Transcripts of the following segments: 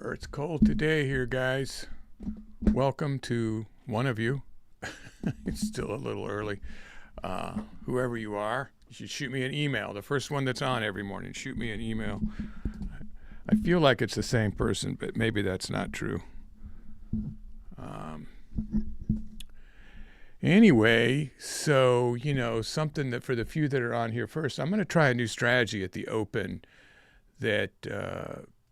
It's cold today here, guys. Welcome to one of you. It's still a little early. Whoever you are, you should shoot me an email. The first one that's on every morning, shoot me an email. I feel like it's the same person, but maybe that's not true. Anyway, so, something that for the few that are on here first, I'm going to try a new strategy at the open that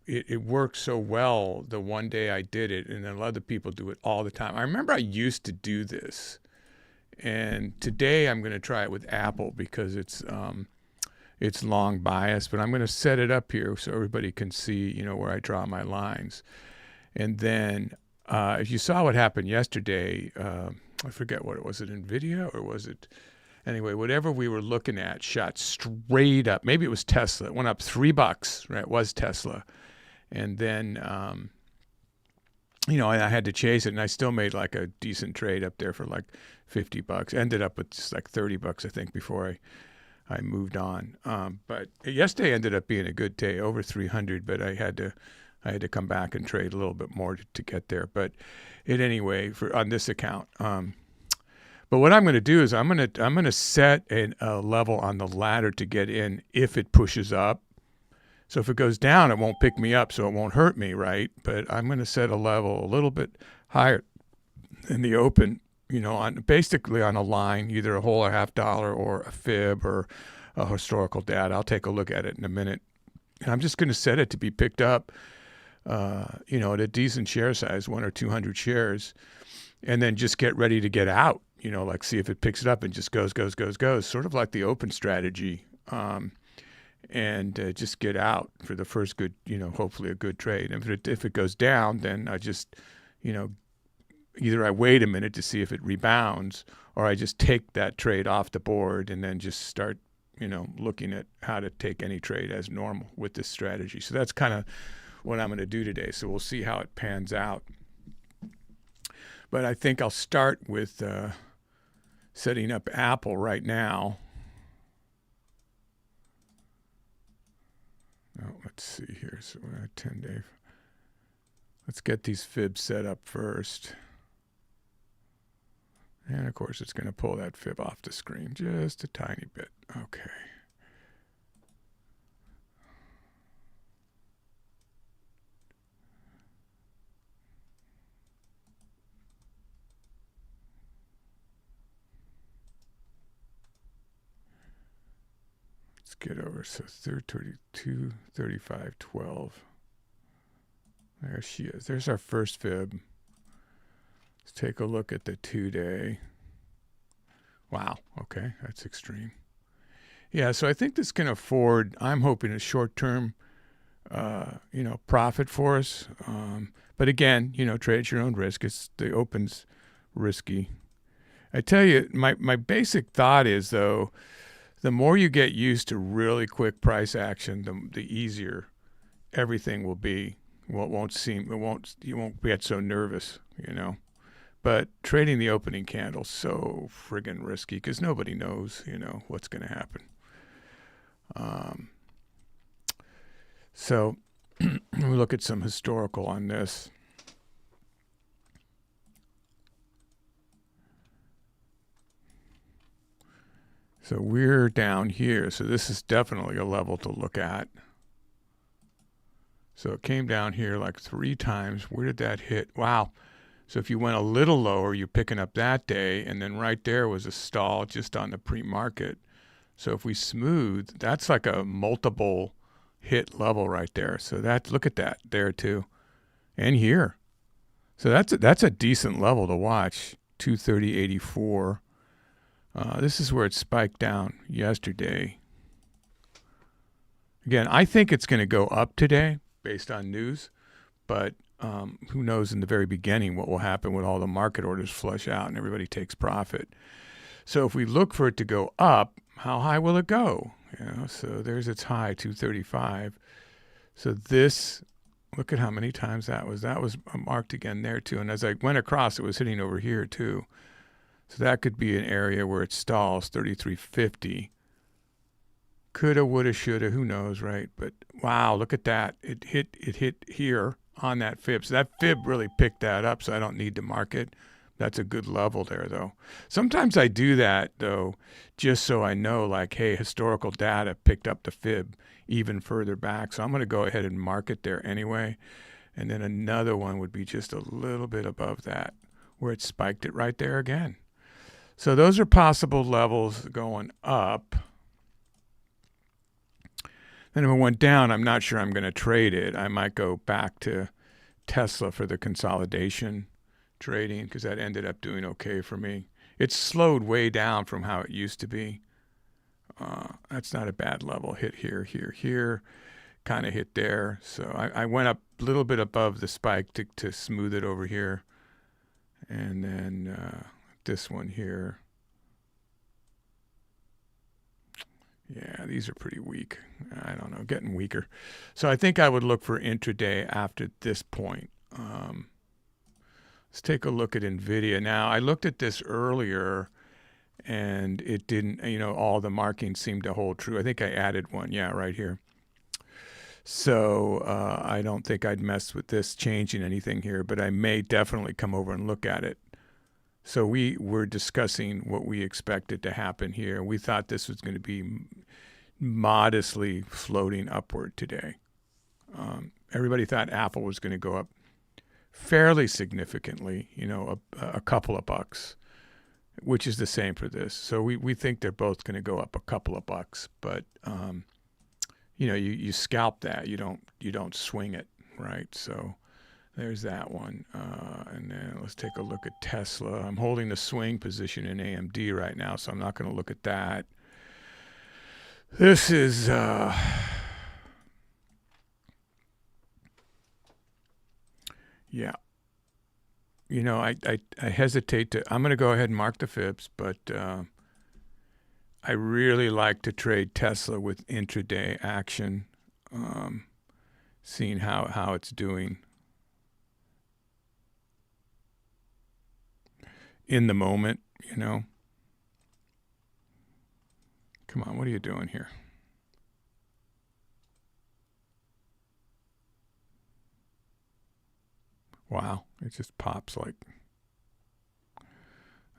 it worked so well the one day I did it, and then other people do it all the time. I remember I used to do this, and today I'm going to try it with Apple because it's long bias, but I'm going to set it up here so everybody can see, where I draw my lines. And then if you saw what happened yesterday, I forget what it was. It NVIDIA or was it? Anyway, whatever we were looking at shot straight up. Maybe it was Tesla. It went up $3, right? It was Tesla. And then, I had to chase it, and I still made like a decent trade up there for like $50. Ended up with just like $30, I think, before I moved on. But yesterday ended up being a good day, over 300, but I had to come back and trade a little bit more to get there. But anyway, on this account. But what I'm going to do is I'm going to set a level on the ladder to get in if it pushes up. So if it goes down, it won't pick me up, so it won't hurt me, right? But I'm going to set a level a little bit higher in the open, basically on a line, either a whole or half dollar or a fib or a historical data. I'll take a look at it in a minute. And I'm just going to set it to be picked up, at a decent share size, 100 or 200 shares, and then just get ready to get out, like see if it picks it up and just goes, sort of like the open strategy. And just get out for the first good, hopefully a good trade. And if it goes down, then I just, either I wait a minute to see if it rebounds, or I just take that trade off the board and then just start, looking at how to take any trade as normal with this strategy. So that's kind of what I'm going to do today. So we'll see how it pans out. But I think I'll start with setting up Apple right now. Oh, let's see here. So we're at 10-day. Let's get these fibs set up first. And of course, it's going to pull that fib off the screen just a tiny bit. Okay. Let's get over. So 32, 35, 12. There she is. There's our first fib. Let's take a look at the 2-day. Wow. Okay. That's extreme. Yeah. So I think this can afford, I'm hoping, a short-term, profit for us. But again, trade at your own risk. The open's risky. I tell you, my basic thought is, though, the more you get used to really quick price action, the easier everything will be. Well, you won't get so nervous, But trading the opening candle so friggin' risky because nobody knows, what's going to happen. So we look at some historical on this. So we're down here. So this is definitely a level to look at. So it came down here like 3 times. Where did that hit? Wow. So if you went a little lower, you're picking up that day. And then right there was a stall just on the pre-market. So if we smooth, that's like a multiple hit level right there. So look at that there too. And here. So that's a decent level to watch. 230.84. This is where it spiked down yesterday. Again, I think it's going to go up today based on news, but who knows in the very beginning what will happen when all the market orders flush out and everybody takes profit. So if we look for it to go up, how high will it go? So there's its high, 235. So this, look at how many times that was. That was marked again there too. And as I went across, it was hitting over here too. So that could be an area where it stalls, 33.50. Coulda, woulda, shoulda, who knows, right? But wow, look at that. It hit here on that fib. So that fib really picked that up, so I don't need to mark it. That's a good level there, though. Sometimes I do that, though, just so I know, like, hey, historical data picked up the fib even further back. So I'm going to go ahead and mark it there anyway. And then another one would be just a little bit above that, where it spiked it right there again. So those are possible levels going up. Then if it went down, I'm not sure I'm going to trade it. I might go back to Tesla for the consolidation trading because that ended up doing okay for me. It's slowed way down from how it used to be. That's not a bad level. Hit here, here, here. Kind of hit there. So I went up a little bit above the spike to smooth it over here. And then this one here. Yeah, these are pretty weak. I don't know, getting weaker. So I think I would look for intraday after this point. Let's take a look at NVIDIA. Now, I looked at this earlier, and it didn't, all the markings seemed to hold true. I think I added one, yeah, right here. So I don't think I'd mess with this changing anything here, but I may definitely come over and look at it. So we were discussing what we expected to happen here. We thought this was going to be modestly floating upward today. Everybody thought Apple was going to go up fairly significantly, a couple of bucks, which is the same for this. So we think they're both going to go up a couple of bucks, but you scalp that. You don't swing it, right? So there's that one. And then let's take a look at Tesla. I'm holding the swing position in AMD right now, so I'm not going to look at that. This is yeah. I hesitate to. I'm going to go ahead and mark the fibs, but I really like to trade Tesla with intraday action, seeing how it's doing in the moment, Come on, what are you doing here? Wow, it just pops like.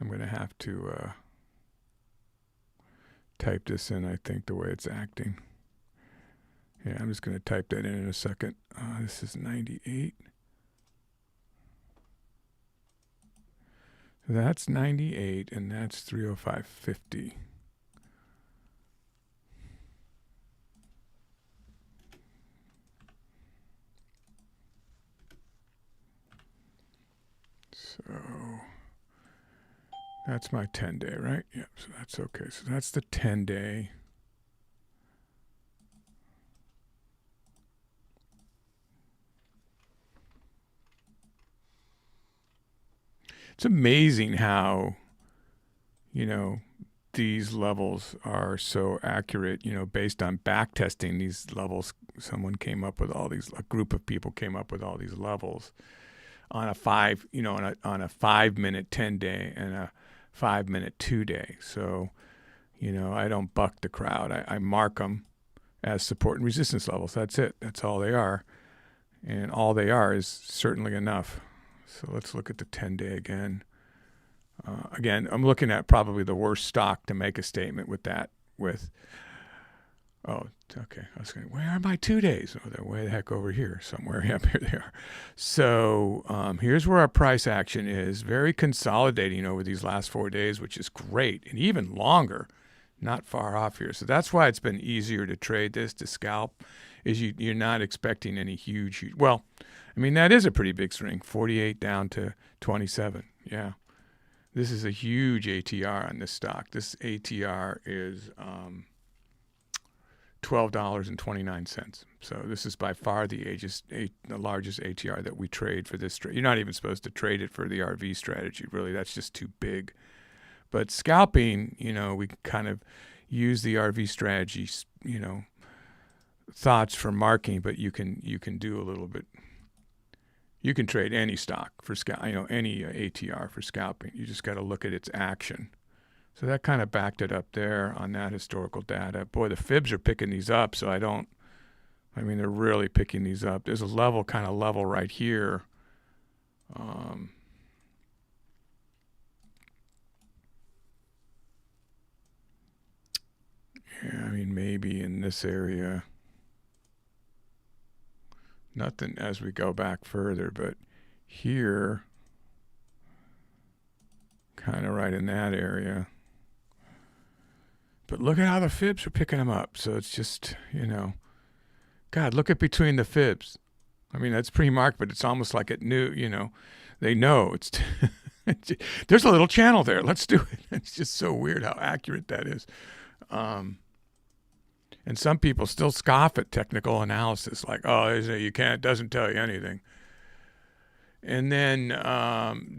I'm going to have to type this in, I think, the way it's acting. Yeah, I'm just going to type that in a second. This is 98. That's 98, and that's 305.50. So that's my 10-day, right? Yep, so that's okay. So that's the 10-day. It's amazing how, these levels are so accurate, based on back testing these levels. Someone came up with all these, a group of people came up with all these levels on a 5-minute 10-day and a 5-minute 2-day. So, I don't buck the crowd. I mark them as support and resistance levels. That's it. That's all they are. And all they are is certainly enough. So let's look at the 10-day again. Again, I'm looking at probably the worst stock to make a statement with that. Oh, okay. I was going, where are my 2 days? Oh, they're way the heck over here somewhere. Yep, here they are. So here's where our price action is. Very consolidating over these last 4 days, which is great. And even longer, not far off here. So that's why it's been easier to trade this, to scalp, is you're not expecting any huge, well, I mean, that is a pretty big swing, 48 down to 27. Yeah. This is a huge ATR on this stock. This ATR is $12.29. So this is by far the largest ATR that we trade for this trade. You're not even supposed to trade it for the RV strategy, really. That's just too big. But scalping, we kind of use the RV strategy, thoughts for marking, but you can do a little bit. You can trade any stock for any ATR for scalping. You just got to look at its action. So that kind of backed it up there on that historical data. Boy, the fibs are picking these up, so I don't I mean, they're really picking these up. There's a level, kind of level right here. Yeah, I mean, maybe in this area. Nothing as we go back further, but here, kind of right in that area. But look at how the fibs are picking them up. So it's just, God, look at between the fibs. I mean, that's pre-marked, but it's almost like it knew, they know it's, there's a little channel there. Let's do it. It's just so weird how accurate that is. And some people still scoff at technical analysis, like, oh, you can't, it doesn't tell you anything. And then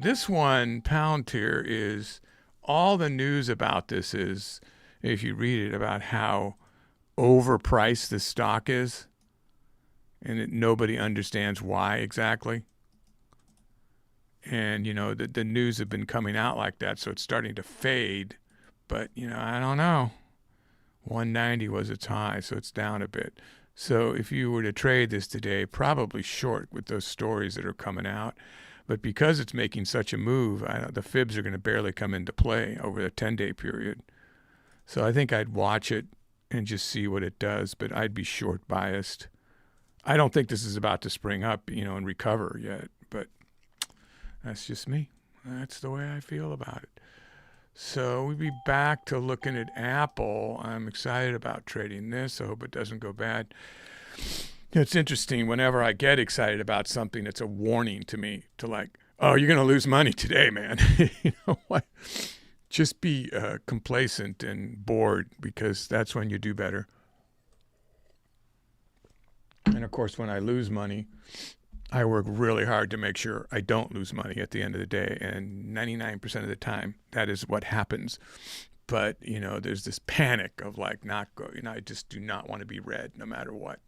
this one, Palantir, is all the news about this is, if you read it, about how overpriced this stock is, and nobody understands why exactly. And, the news have been coming out like that, so it's starting to fade. But, I don't know. 190 was its high, so it's down a bit. So if you were to trade this today, probably short with those stories that are coming out. But because it's making such a move, the fibs are going to barely come into play over the 10-day period. So I think I'd watch it and just see what it does, but I'd be short biased. I don't think this is about to spring up, and recover yet, but that's just me. That's the way I feel about it. So we'll be back to looking at Apple. I'm excited about trading this. I hope it doesn't go bad. It's interesting. Whenever I get excited about something, it's a warning to me to like, oh, you're going to lose money today, man. You know what? Just be complacent and bored, because that's when you do better. And of course, when I lose money, I work really hard to make sure I don't lose money at the end of the day. And 99% of the time, that is what happens. But, there's this panic of like not go, I just do not want to be red no matter what.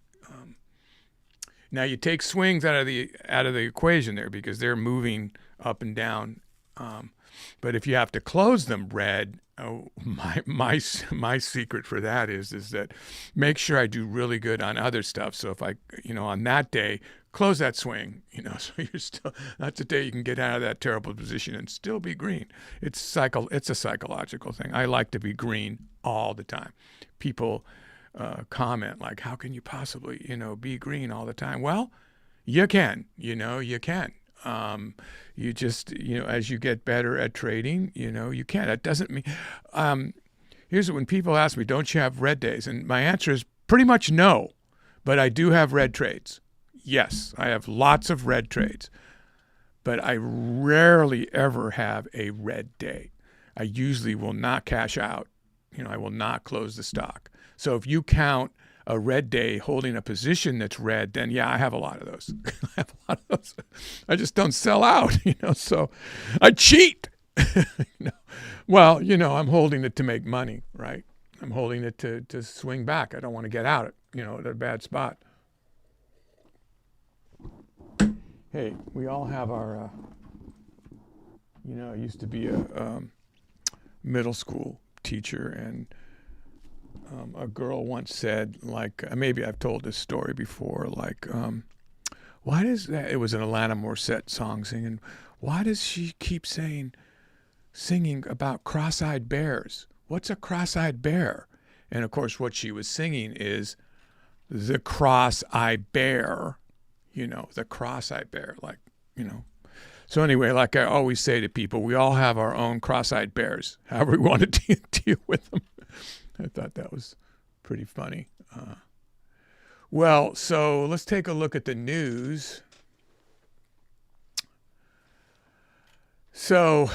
Now you take swings out of the equation there, because they're moving up and down. But if you have to close them red, my secret for that is that make sure I do really good on other stuff. So if I, on that day, close that swing, so you're still, that's the day you can get out of that terrible position and still be green. It's a psychological thing. I like to be green all the time. People comment like, how can you possibly, be green all the time? Well, you can, you can. You just, as you get better at trading, you can. That doesn't mean, here's when people ask me, don't you have red days? And my answer is pretty much no, but I do have red trades. Yes, I have lots of red trades, but I rarely ever have a red day. I usually will not cash out. I will not close the stock. So if you count a red day holding a position that's red, then yeah, I have a lot of those. I just don't sell out, so I cheat. Well, I'm holding it to make money, right? I'm holding it to swing back. I don't want to get out at a bad spot. Hey, we all have our, I used to be a middle school teacher, and a girl once said, like, maybe I've told this story before, like, why does that, it was an Alanis Morissette song singing, why does she keep singing about cross-eyed bears? What's a cross-eyed bear? And of course, what she was singing is the cross-eyed bear, the cross-eyed bear, like, So anyway, like I always say to people, we all have our own cross-eyed bears, however we want to deal with them. I thought that was pretty funny. Well, so let's take a look at the news. So,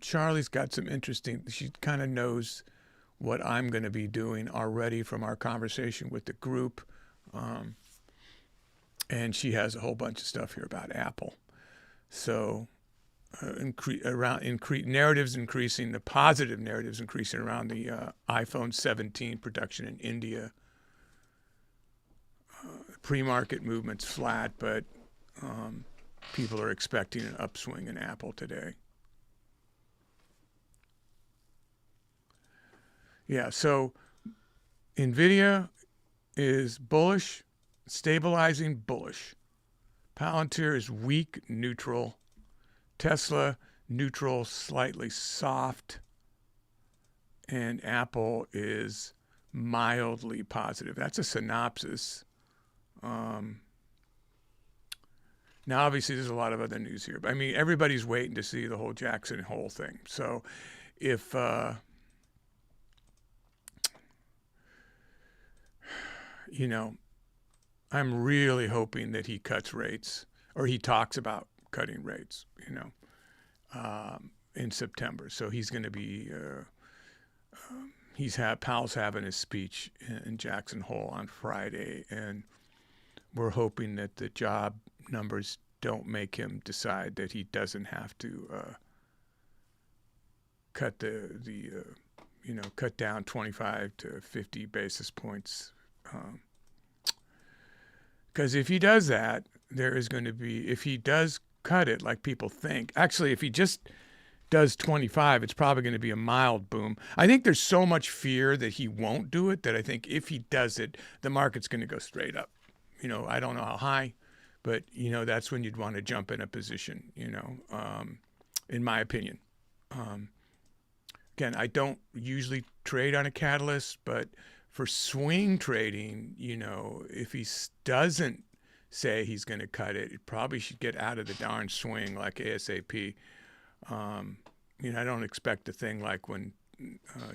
Charlie's got some interesting, she kind of knows what I'm going to be doing already from our conversation with the group. And she has a whole bunch of stuff here about Apple. So narratives increasing, the positive narratives increasing around the iPhone 17 production in India. Pre-market movement's flat, but people are expecting an upswing in Apple today. Yeah, so NVIDIA is bullish, stabilizing bullish. Palantir is weak, neutral. Tesla, neutral, slightly soft. And Apple is mildly positive. That's a synopsis. Now, obviously, there's a lot of other news here. But, I mean, everybody's waiting to see the whole Jackson Hole thing. So if I'm really hoping that he cuts rates, or he talks about cutting rates, in September. So he's going to be, Powell's having his speech in Jackson Hole on Friday, and we're hoping that the job numbers don't make him decide that he doesn't have to cut cut down 25 to 50 basis points. Because if he does that, if he does cut it like people think, actually, if he just does 25, it's probably going to be a mild boom. I think there's so much fear that he won't do it that I think if he does it, the market's going to go straight up. I don't know how high, but, that's when you'd want to jump in a position, in my opinion. Again, I don't usually trade on a catalyst, but for swing trading, if he doesn't say he's going to cut it, it probably should get out of the darn swing like ASAP. I don't expect a thing like when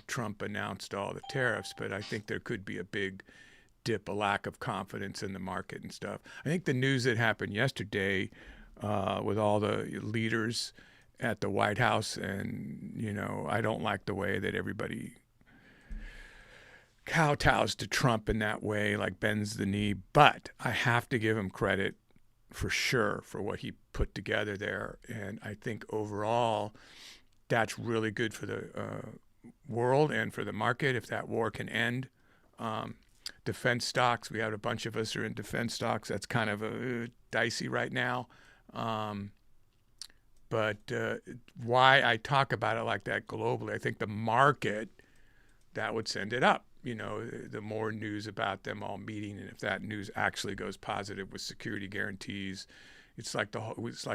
Trump announced all the tariffs, but I think there could be a big dip, a lack of confidence in the market and stuff. I think the news that happened yesterday with all the leaders at the White House, and, I don't like the way that everybody kowtows to Trump in that way, like bends the knee, but I have to give him credit for sure for what he put together there. And I think overall, that's really good for the world and for the market if that war can end. Defense stocks, we have a bunch of us are in defense stocks. That's kind of dicey right now. But why I talk about it like that globally, I think the market, that would send it up. The more news about them all meeting, and if that news actually goes positive with security guarantees, it's like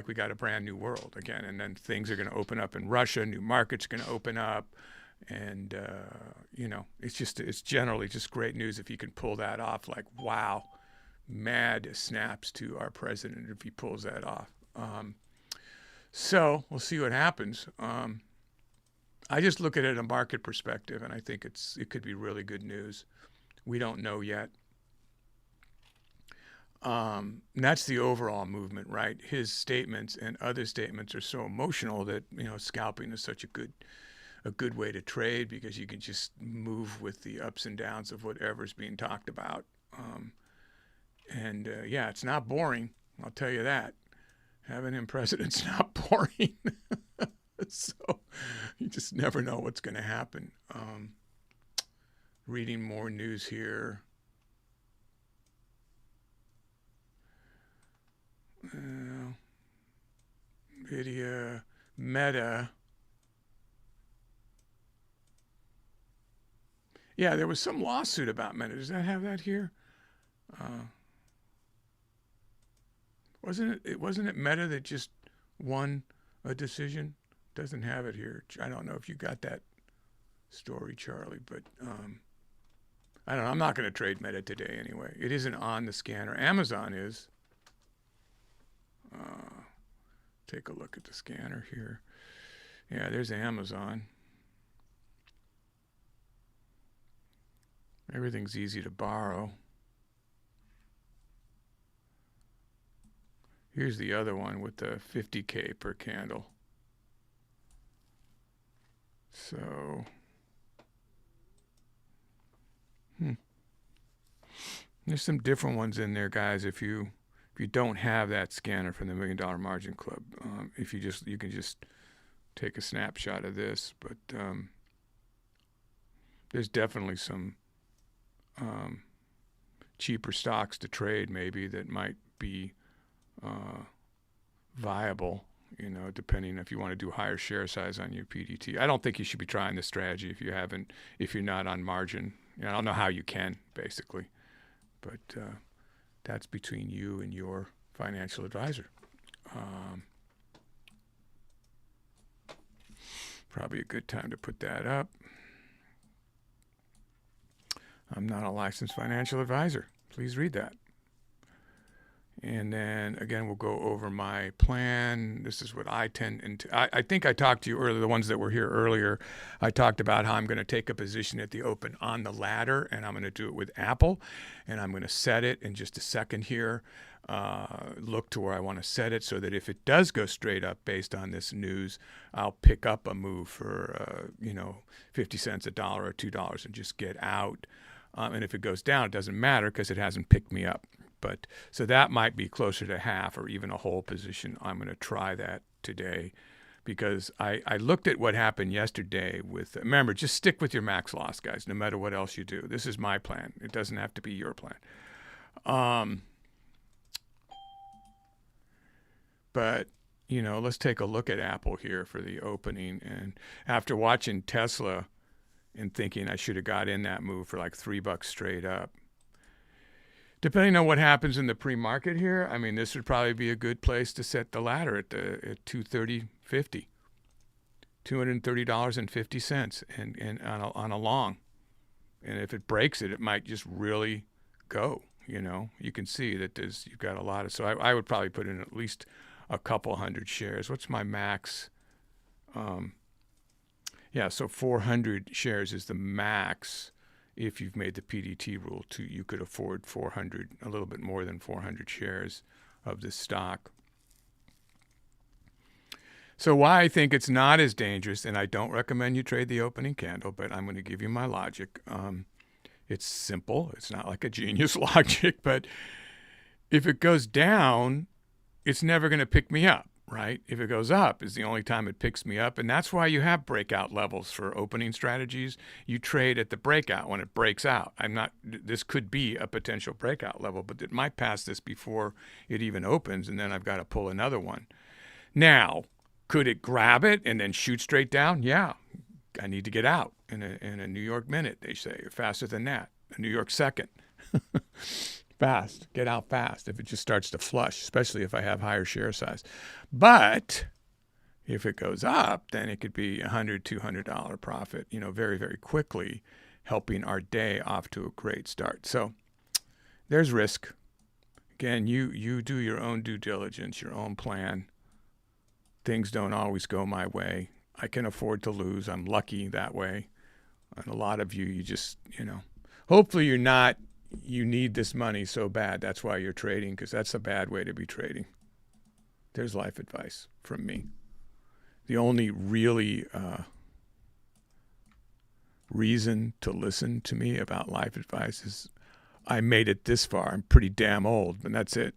we got a brand new world again. And then things are going to open up in Russia, new markets are going to open up, and it's generally just great news if you can pull that off. Like, wow, mad snaps to our president if he pulls that off. So we'll see what happens. I just look at it in a market perspective, and I think it could be really good news. We don't know yet. And that's the overall movement, right? His statements and other statements are so emotional that, scalping is such a good way to trade because you can just move with the ups and downs of whatever's being talked about. It's not boring. I'll tell you that. Having him president's not boring. So you just never know what's going to happen. Reading more news here. Nvidia, Meta. Yeah, there was some lawsuit about Meta. Does that have that here? Wasn't it Meta that just won a decision? Doesn't have it here. I don't know if you got that story, Charlie, but I don't know. I'm not going to trade Meta today anyway. It isn't on the scanner. Amazon is. Take a look at the scanner here. Yeah, there's Amazon. Everything's easy to borrow. Here's the other one with the 50K per candle. So, there's some different ones in there, guys. If you don't have that scanner from the $1 Million Margin Club, you can just take a snapshot of this. But there's definitely some cheaper stocks to trade, maybe that might be viable. Depending if you want to do higher share size on your PDT. I don't think you should be trying this strategy if you're not on margin, I don't know how you can, basically. But that's between you and your financial advisor. Probably a good time to put that up. I'm not a licensed financial advisor. Please read that. And then, again, we'll go over my plan. This is what I tend to... I think I talked to you earlier, the ones that were here earlier. I talked about how I'm going to take a position at the open on the ladder, and I'm going to do it with Apple. And I'm going to set it in just a second here. Look to where I want to set it so that if it does go straight up based on this news, I'll pick up a move for, 50 cents, $1, or $2 and just get out. And if it goes down, it doesn't matter because it hasn't picked me up. But so that might be closer to half or even a whole position. I'm going to try that today because I looked at what happened yesterday with, remember, just stick with your max loss, guys, no matter what else you do. This is my plan. It doesn't have to be your plan. But, let's take a look at Apple here for the opening. And after watching Tesla and thinking I should have got in that move for like $3 straight up, depending on what happens in the pre-market here, I mean, this would probably be a good place to set the ladder at $230.50, $230.50, and on a long. And if it breaks it, it might just really go. You can see that you've got a lot of. So I would probably put in at least a couple hundred shares. What's my max? So 400 shares is the max. If you've made the PDT rule too, you could afford 400, a little bit more than 400 shares of this stock. So why I think it's not as dangerous, and I don't recommend you trade the opening candle, but I'm going to give you my logic. It's simple. It's not like a genius logic, but if it goes down, it's never going to pick me up. Right? If it goes up is the only time it picks me up. And that's why you have breakout levels for opening strategies. You trade at the breakout when it breaks out. This could be a potential breakout level, but it might pass this before it even opens. And then I've got to pull another one. Now, could it grab it and then shoot straight down? Yeah. I need to get out in a New York minute, they say, or faster than that. A New York second. Fast. Get out fast if it just starts to flush, especially if I have higher share size. But if it goes up, then it could be $100, $200 profit, very, very quickly, helping our day off to a great start. So there's risk. Again, you do your own due diligence, your own plan. Things don't always go my way. I can afford to lose. I'm lucky that way. And a lot of you just, hopefully you're not. You need this money so bad. That's why you're trading, because that's a bad way to be trading. There's life advice from me. The only really reason to listen to me about life advice is I made it this far. I'm pretty damn old, but that's it.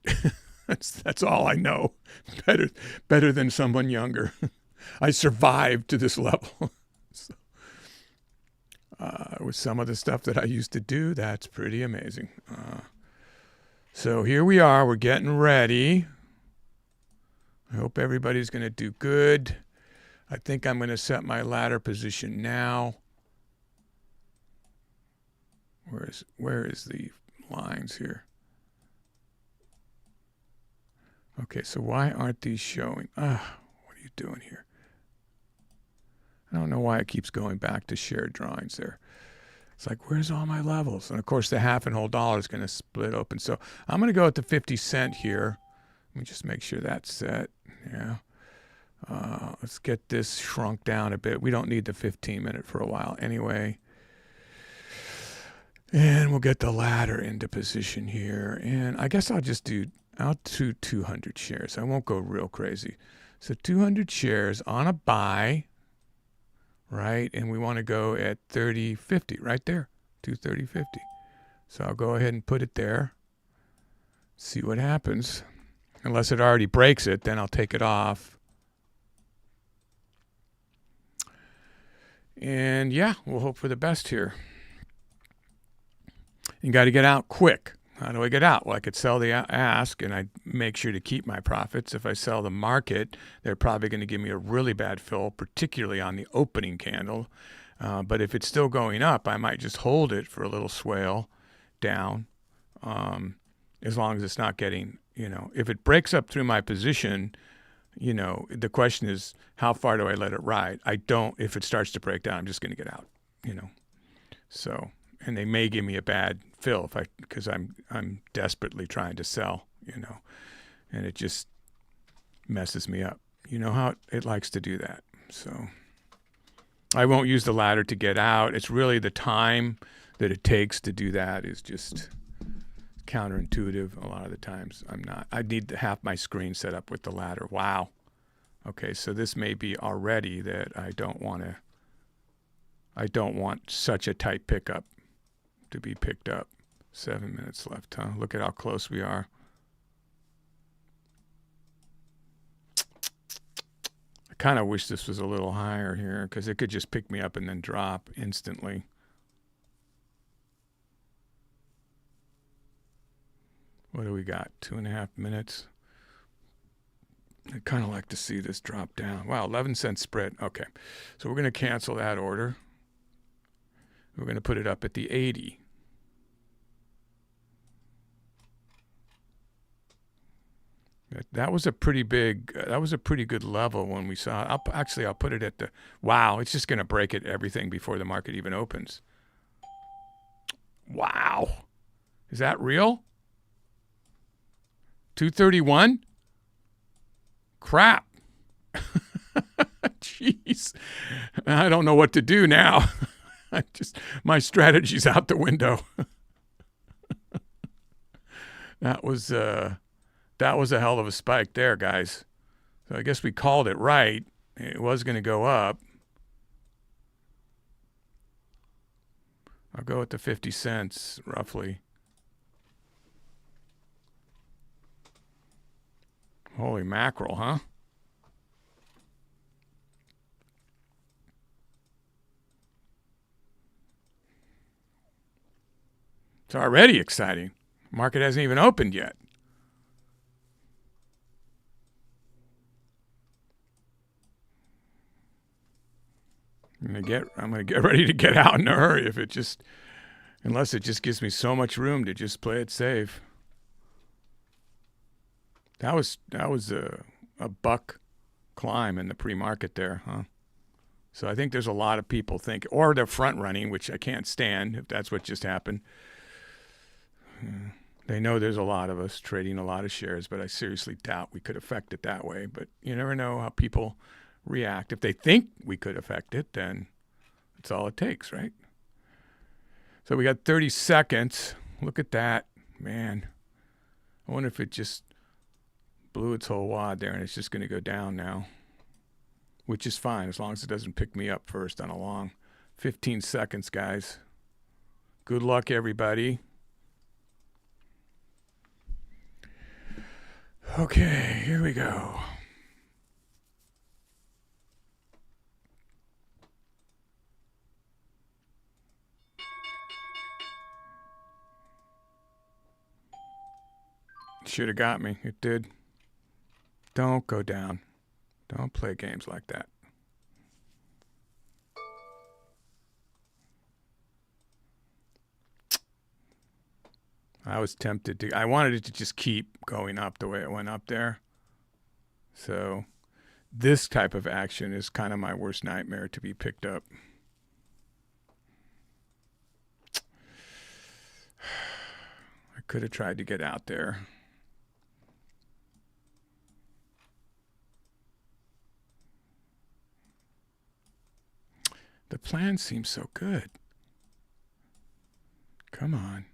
that's all I know. Better than someone younger. I survived to this level. So. With some of the stuff that I used to do, that's pretty amazing. So here we are. We're getting ready. I hope everybody's going to do good. I think I'm going to set my ladder position now. Where is the lines here? Okay, so why aren't these showing? What are you doing here? I don't know why it keeps going back to shared drawings there. It's like, where's all my levels? And of course, the half and whole dollar is going to split open. So I'm going to go at the 50 cent here. Let me just make sure that's set. Yeah. Let's get this shrunk down a bit. We don't need the 15-minute for a while anyway. And we'll get the ladder into position here. And I guess I'll do 200 shares. I won't go real crazy. So 200 shares on a buy. Right, and we want to go at 30.50 right there, 230.50. So I'll go ahead and put it there. See what happens. Unless it already breaks it, then I'll take it off. And yeah, we'll hope for the best here. You got to get out quick. How do I get out? Well, I could sell the ask, and I make sure to keep my profits. If I sell the market, they're probably going to give me a really bad fill, particularly on the opening candle. But if it's still going up, I might just hold it for a little swale down, as long as it's not getting, if it breaks up through my position, the question is, how far do I let it ride? I don't, if it starts to break down, I'm just going to get out, So, and they may give me a bad fill because I'm desperately trying to sell, and it just messes me up. You know how it likes to do that. So I won't use the ladder to get out. It's really the time that it takes to do that is just counterintuitive. A lot of the times I need to have my screen set up with the ladder. Wow. Okay, so this may be already that I don't want such a tight pickup to be picked up. 7 minutes left, huh? Look at how close we are. I kind of wish this was a little higher here because it could just pick me up and then drop instantly. What do we got? 2.5 minutes. I'd kind of like to see this drop down. Wow, 11-cent spread. Okay, so we're going to cancel that order. We're going to put it up at the 80. That was a pretty big. That was a pretty good level when we saw it. I'll put it at the. Wow, it's just going to break it everything before the market even opens. Wow, is that real? 231. Crap. Jeez. I don't know what to do now. My strategy's out the window. That was a hell of a spike there, guys. So I guess we called it right. It was going to go up. I'll go with the 50 cents, roughly. Holy mackerel, huh? It's already exciting. Market hasn't even opened yet. I'm gonna get ready to get out in a hurry unless it just gives me so much room to just play it safe. That was a buck climb in the pre-market there, huh? So I think there's a lot of people or they're front running, which I can't stand if that's what just happened. They know there's a lot of us trading a lot of shares, but I seriously doubt we could affect it that way. But you never know how people react. If they think we could affect it, then that's all it takes, right? So we got 30 seconds. Look at that, man. I wonder if it just blew its whole wad there and it's just going to go down now, which is fine as long as it doesn't pick me up first on a long. 15 seconds, guys. Good luck, everybody. Okay, here we go. Should have got me. It did. Don't go down. Don't play games like that. I was tempted to. I wanted it to just keep going up the way it went up there. So this type of action is kind of my worst nightmare to be picked up. I could have tried to get out there. The plan seems so good. Come on.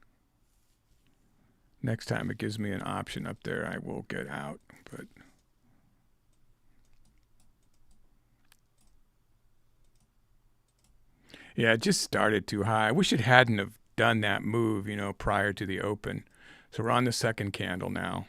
Next time it gives me an option up there, I will get out. But yeah, it just started too high. I wish it hadn't have done that move, prior to the open. So we're on the second candle now.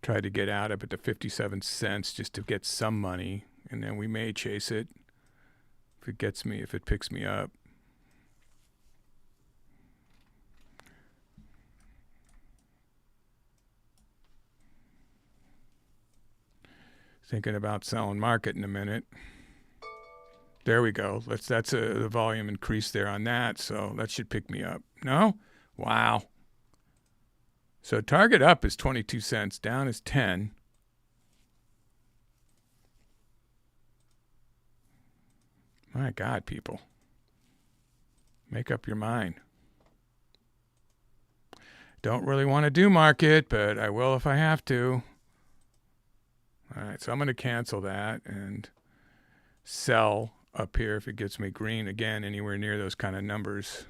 Tried to get out up at the 57 cents just to get some money, and then we may chase it if it picks me up. Thinking about selling market in a minute. There we go. That's the volume increase there on that, so that should pick me up. No? Wow. So target up is 22 cents, down is 10. My God, people. Make up your mind. Don't really want to do market, but I will if I have to. All right, so I'm going to cancel that and sell up here if it gets me green again, anywhere near those kind of numbers.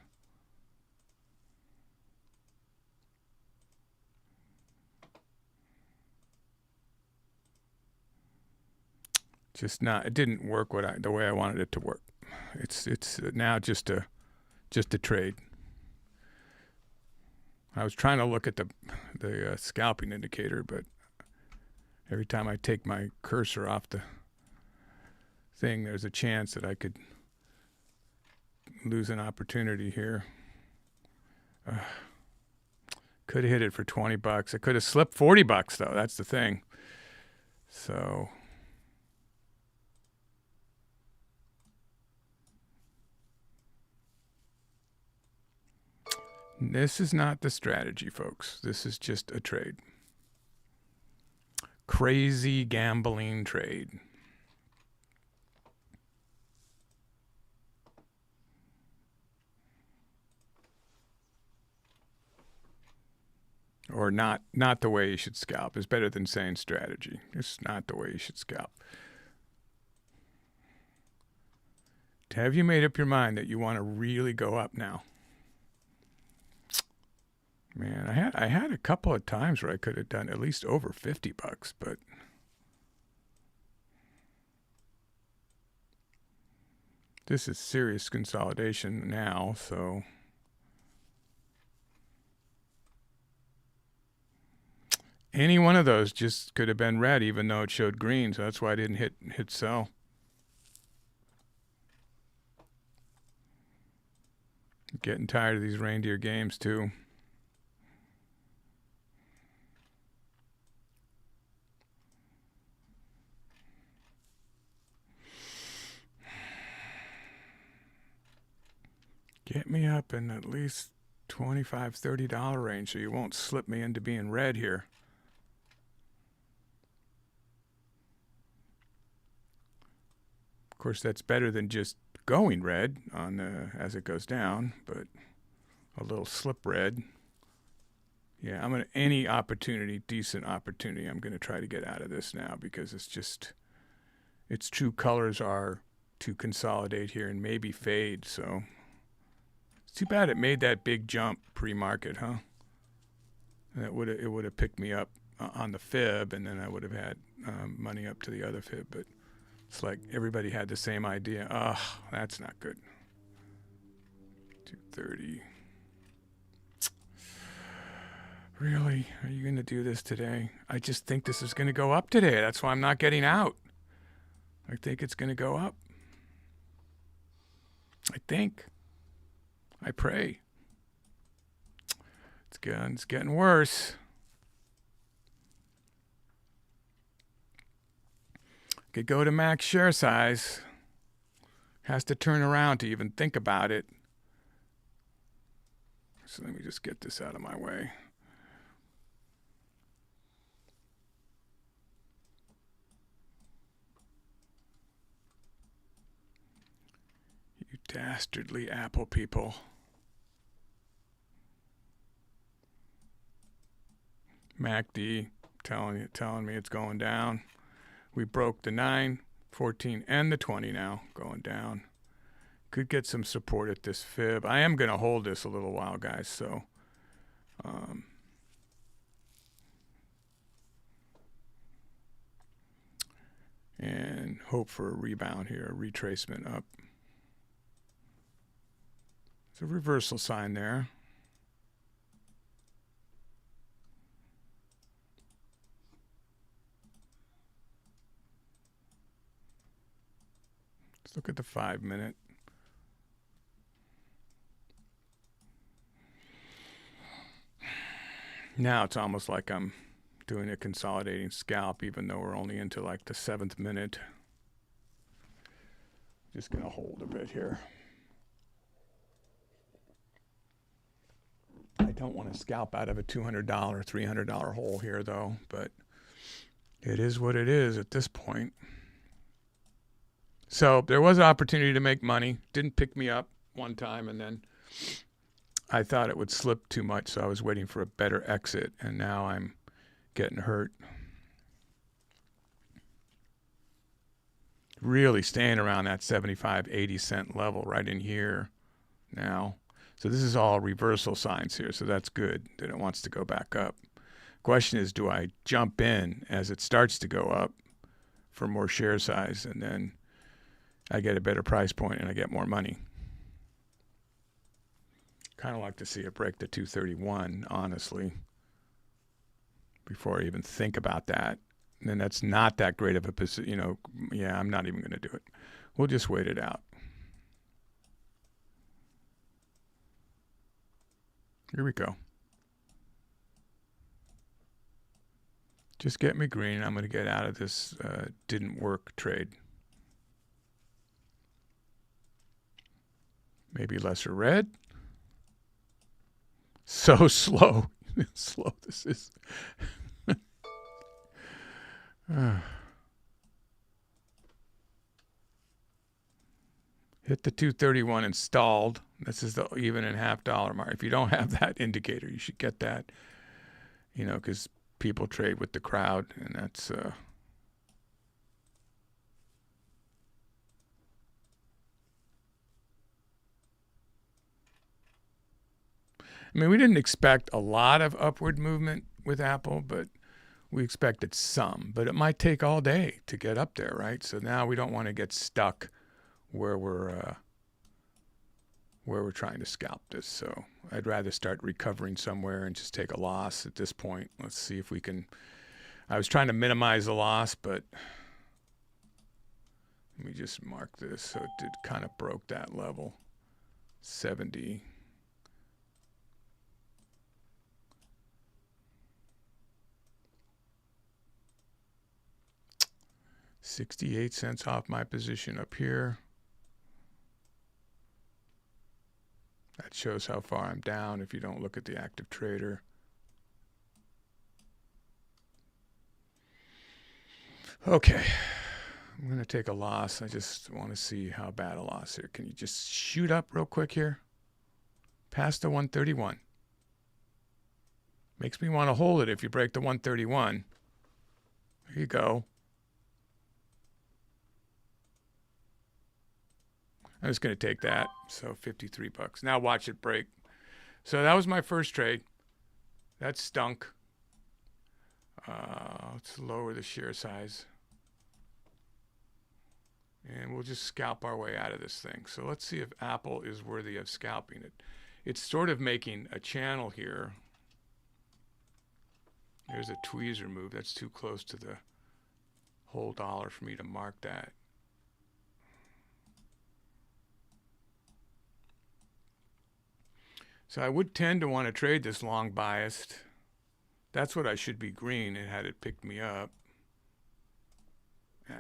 Just not, it didn't work the way I wanted it to work. It's now just a trade. I was trying to look at the scalping indicator, but every time I take my cursor off the thing, there's a chance that I could lose an opportunity here. Could have hit it for 20 bucks. I could have slipped 40 bucks though. That's the thing. So this is not the strategy, folks. This is just a trade. Crazy gambling trade. Or not the way you should scalp. Is better than saying strategy. It's not the way you should scalp. Have you made up your mind that you want to really go up now? Man, I had a couple of times where I could have done at least over 50 bucks, but this is serious consolidation now, so any one of those just could have been red even though it showed green, so that's why I didn't hit sell. I'm getting tired of these reindeer games too. Get me up in at least $25, $30 range so you won't slip me into being red here. Of course, that's better than just going red on as it goes down, but a little slip red. Yeah, any opportunity, decent opportunity, I'm going to try to get out of this now because its true colors are to consolidate here and maybe fade, so it's too bad it made that big jump pre-market, huh? And it would have picked me up on the fib, and then I would have had money up to the other fib. But it's like everybody had the same idea. Oh, that's not good. 230. Really? Are you going to do this today? I just think this is going to go up today. That's why I'm not getting out. I think it's going to go up. I think. I pray. It's getting worse. Could go to max share size. Has to turn around to even think about it. So let me just get this out of my way. You dastardly Apple people. MACD telling me it's going down. We broke the 9, 14, and the 20 now, going down. Could get some support at this fib. I am going to hold this a little while, guys, so and hope for a rebound here, a retracement up. It's a reversal sign there. Let's look at the 5-minute. Now it's almost like I'm doing a consolidating scalp, even though we're only into like the 7th minute. Just going to hold a bit here. I don't want to scalp out of a $200, $300 hole here, though, but it is what it is at this point. So there was an opportunity to make money. Didn't pick me up one time, and then I thought it would slip too much, so I was waiting for a better exit, and now I'm getting hurt. Really staying around that 75, 80 cent level right in here now. So this is all reversal signs here, so that's good that it wants to go back up. Question is, do I jump in as it starts to go up for more share size, and then I get a better price point and I get more money? Kind of like to see it break the 231, honestly, before I even think about that. And then that's not that great of a position, you know. Yeah, I'm not even going to do it. We'll just wait it out. Here we go. Just get me green. I'm going to get out of this didn't work trade. Maybe lesser red. So slow. Slow this is. Hit the 231 installed. This is the even and half dollar mark. If you don't have that indicator, you should get that, you know, because people trade with the crowd, and that's I mean, we didn't expect a lot of upward movement with Apple, but we expected some. But it might take all day to get up there, right? So now we don't want to get stuck where we're trying to scalp this. So I'd rather start recovering somewhere and just take a loss at this point. Let's see if we can. I was trying to minimize the loss, but let me just mark this. So it did kind of broke that level, 70. $0.68 off my position up here. That shows how far I'm down if you don't look at the active trader. Okay, I'm going to take a loss. I just want to see how bad a loss here. Can you just shoot up real quick here? Past the 131. Makes me want to hold it if you break the 131. There you go. I'm just going to take that. So $53. Now watch it break. So that was my first trade. That stunk. Let's lower the share size. And we'll just scalp our way out of this thing. So let's see if Apple is worthy of scalping it. It's sort of making a channel here. There's a tweezer move. That's too close to the whole dollar for me to mark that. So I would tend to want to trade this long biased. That's what I should be green and had it picked me up.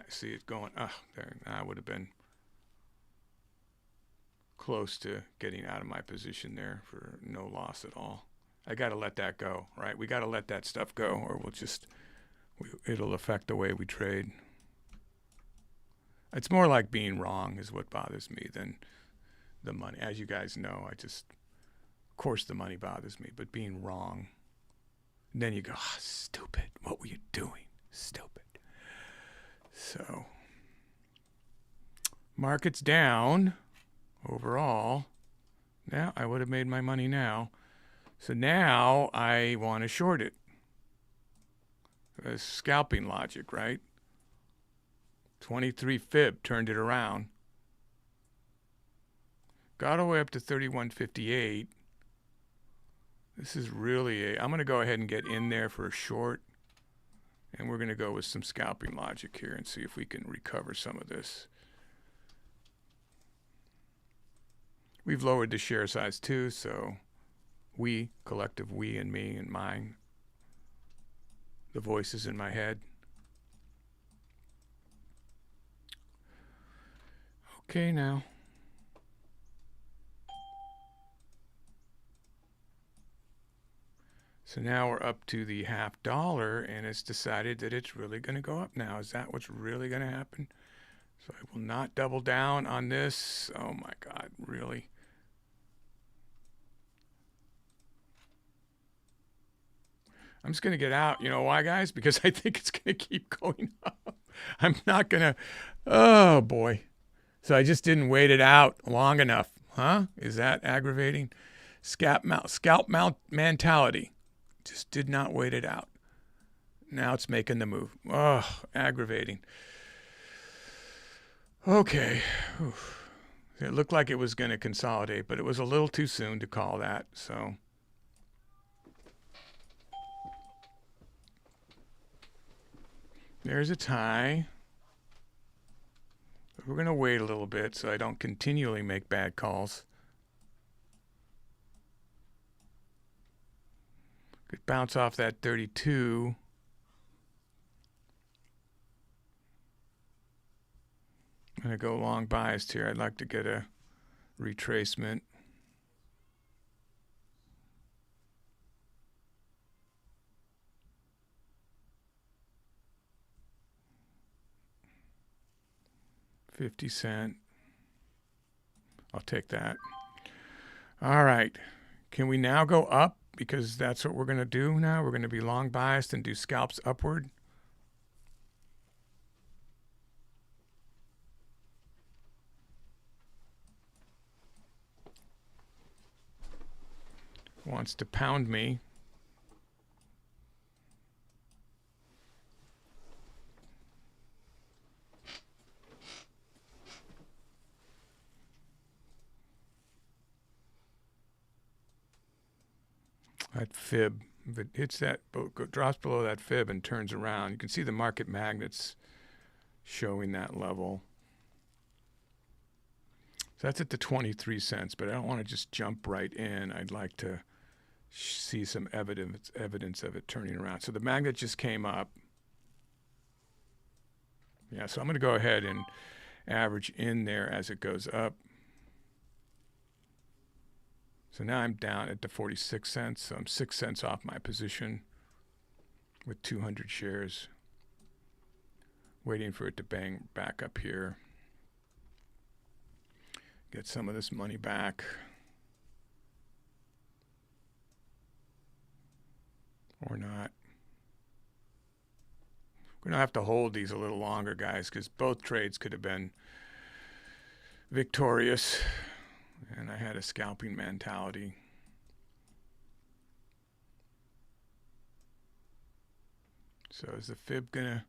See it going, there. I would have been close to getting out of my position there for no loss at all. I got to let that go, right? We got to let that stuff go, or it'll affect the way we trade. It's more like being wrong is what bothers me than the money. As you guys know, of course the money bothers me, but being wrong. And then you go, stupid. What were you doing? Stupid. So, market's down overall. Now, I would have made my money now. So now I want to short it. Scalping logic, right? 23 fib turned it around. Got all the way up to 31.58. This is really I'm going to go ahead and get in there for a short. And we're going to go with some scalping logic here and see if we can recover some of this. We've lowered the share size too, so collective we and me and mine. the voices in my head. Okay, now. So now we're up to the $0.50, and it's decided that it's really going to go up now. Is that what's really going to happen? So I will not double down on this. Oh my God, really? I'm just going to get out. You know why, guys? Because I think it's going to keep going up. I'm not going to. Oh boy. So I just didn't wait it out long enough. Huh? Is that aggravating? Scalp mount mentality. Just did not wait it out. Now it's making the move. Oh, aggravating. Okay. Oof. It looked like it was going to consolidate, but it was a little too soon to call that. So there's a tie. We're going to wait a little bit so I don't continually make bad calls. Could bounce off that 32. I'm going to go long biased here. I'd like to get a retracement. $0.50. I'll take that. All right. Can we now go up? Because that's what we're going to do now. We're going to be long biased and do scalps upward. Wants to pound me. That fib, if it hits that, drops below that fib and turns around, you can see the market magnets showing that level. So that's at the 23 cents, but I don't want to just jump right in. I'd like to see some evidence of it turning around. So the magnet just came up. Yeah, so I'm going to go ahead and average in there as it goes up. So now I'm down at the 46 cents. So I'm 6 cents off my position with 200 shares. Waiting for it to bang back up here. Get some of this money back. Or not. We're going to have to hold these a little longer, guys, because both trades could have been victorious. And I had a scalping mentality. So is the fib going to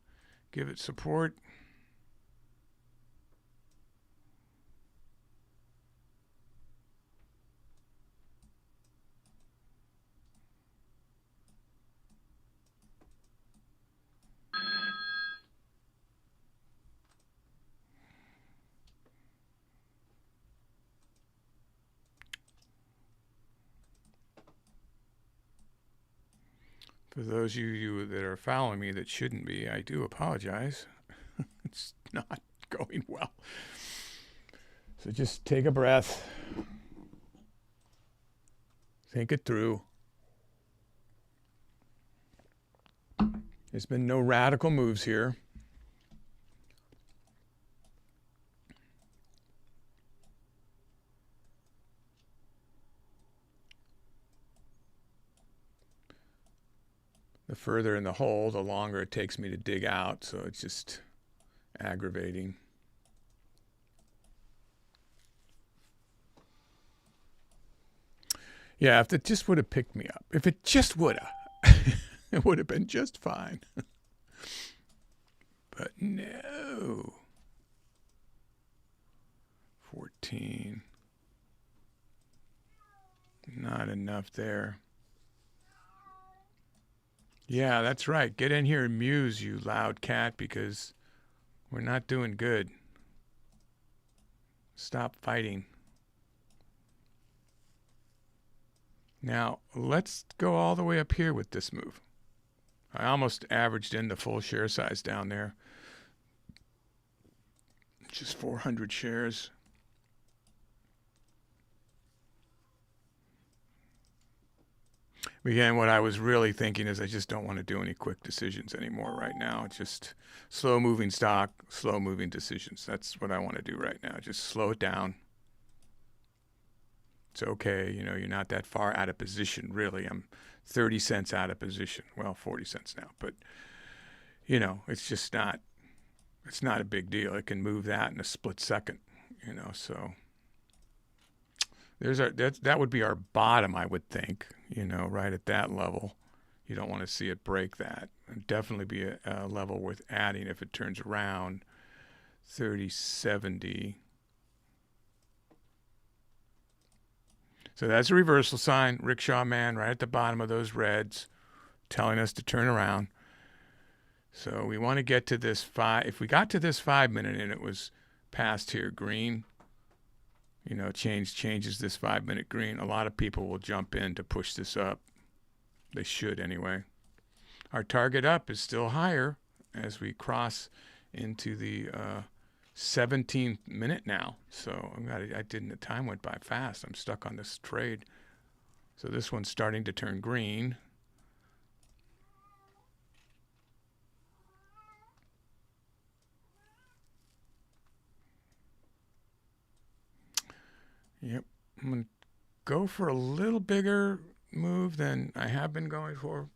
give it support? For those of you that are following me that shouldn't be, I do apologize. It's not going well. So just take a breath. Think it through. There's been no radical moves here. The further in the hole, the longer it takes me to dig out, so it's just aggravating. Yeah, if it just would have picked me up. If it just would have, it would have been just fine. But no. 14. Not enough there. Yeah, that's right. Get in here and muse, you loud cat, because we're not doing good. Stop fighting. Now, let's go all the way up here with this move. I almost averaged in the full share size down there. Just 400 shares. Again, what I was really thinking is I just don't want to do any quick decisions anymore right now. It's just slow moving stock, slow moving decisions. That's what I want to do right now. Just slow it down. It's okay. You know, you're not that far out of position, really. I'm 30 cents out of position. Well, 40 cents now. But, you know, it's just not, it's not a big deal. It can move that in a split second, you know, so there's that would be our bottom, I would think, you know, right at that level. You don't want to see it break that. It'd definitely be a level worth adding if it turns around 30.70. So that's a reversal sign. Rickshaw man right at the bottom of those reds telling us to turn around. So we want to get to this 5. If we got to this 5 minute and it was past here green, you know, changes this 5 minute green, a lot of people will jump in to push this up. They should anyway. Our target up is still higher as we cross into the 17th minute now. So the time went by fast. I'm stuck on this trade. So this one's starting to turn green. Yep, I'm going to go for a little bigger move than I have been going for.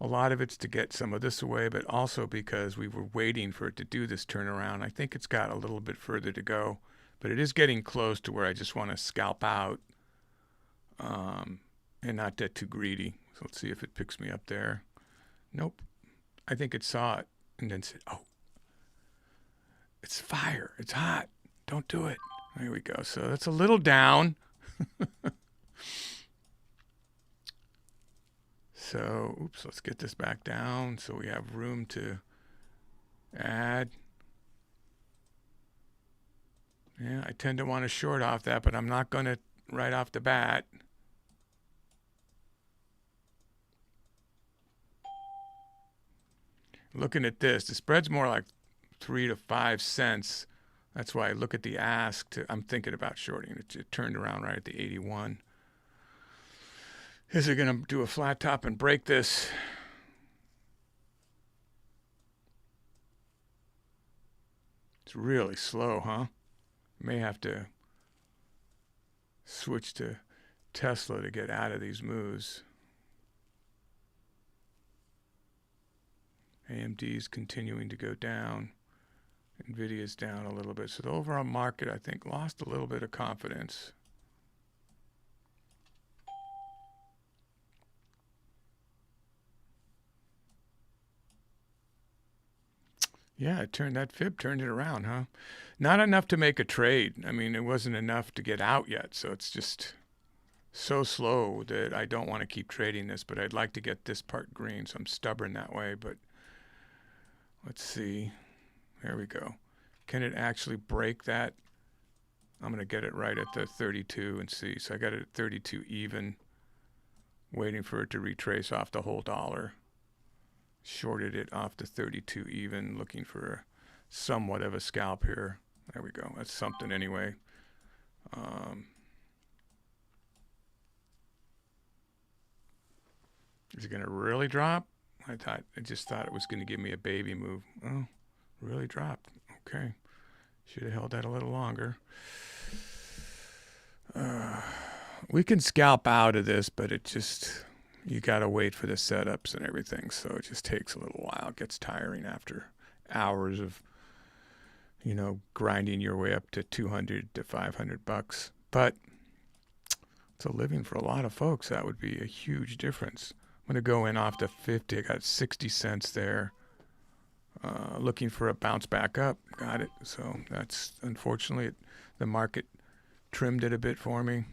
A lot of it's to get some of this away, but also because we were waiting for it to do this turnaround. I think it's got a little bit further to go, but it is getting close to where I just want to scalp out and not get too greedy. So let's see if it picks me up there. Nope. I think it saw it and then said, oh, it's fire. It's hot. Don't do it. There we go. So that's a little down. So, oops, let's get this back down so we have room to add. Yeah, I tend to want to short off that, but I'm not going to right off the bat. Looking at this, the spread's more like 3 to 5 cents. That's why I look at the ask. I'm thinking about shorting. It turned around right at the 81. Is it going to do a flat top and break this? It's really slow, huh? May have to switch to Tesla to get out of these moves. AMD's continuing to go down. Nvidia's down a little bit. So the overall market, I think, lost a little bit of confidence. Yeah, that fib turned it around, huh? Not enough to make a trade. I mean, it wasn't enough to get out yet. So it's just so slow that I don't want to keep trading this, but I'd like to get this part green. So I'm stubborn that way, but let's see. There we go. Can it actually break that? I'm going to get it right at the 32 and see. So I got it at 32 even, waiting for it to retrace off the whole dollar. Shorted it off the 32 even, looking for somewhat of a scalp here. There we go. That's something anyway. Is it going to really drop? I just thought it was going to give me a baby move. Oh, really dropped. Okay. Should have held that a little longer. We can scalp out of this, but it just, you got to wait for the setups and everything. So it just takes a little while. It gets tiring after hours of, you know, grinding your way up to 200 to 500 bucks. But it's a living for a lot of folks. That would be a huge difference. I'm going to go in off the 50. I got 60 cents there. Looking for a bounce back up. Got it. So that's, unfortunately, the market trimmed it a bit for me.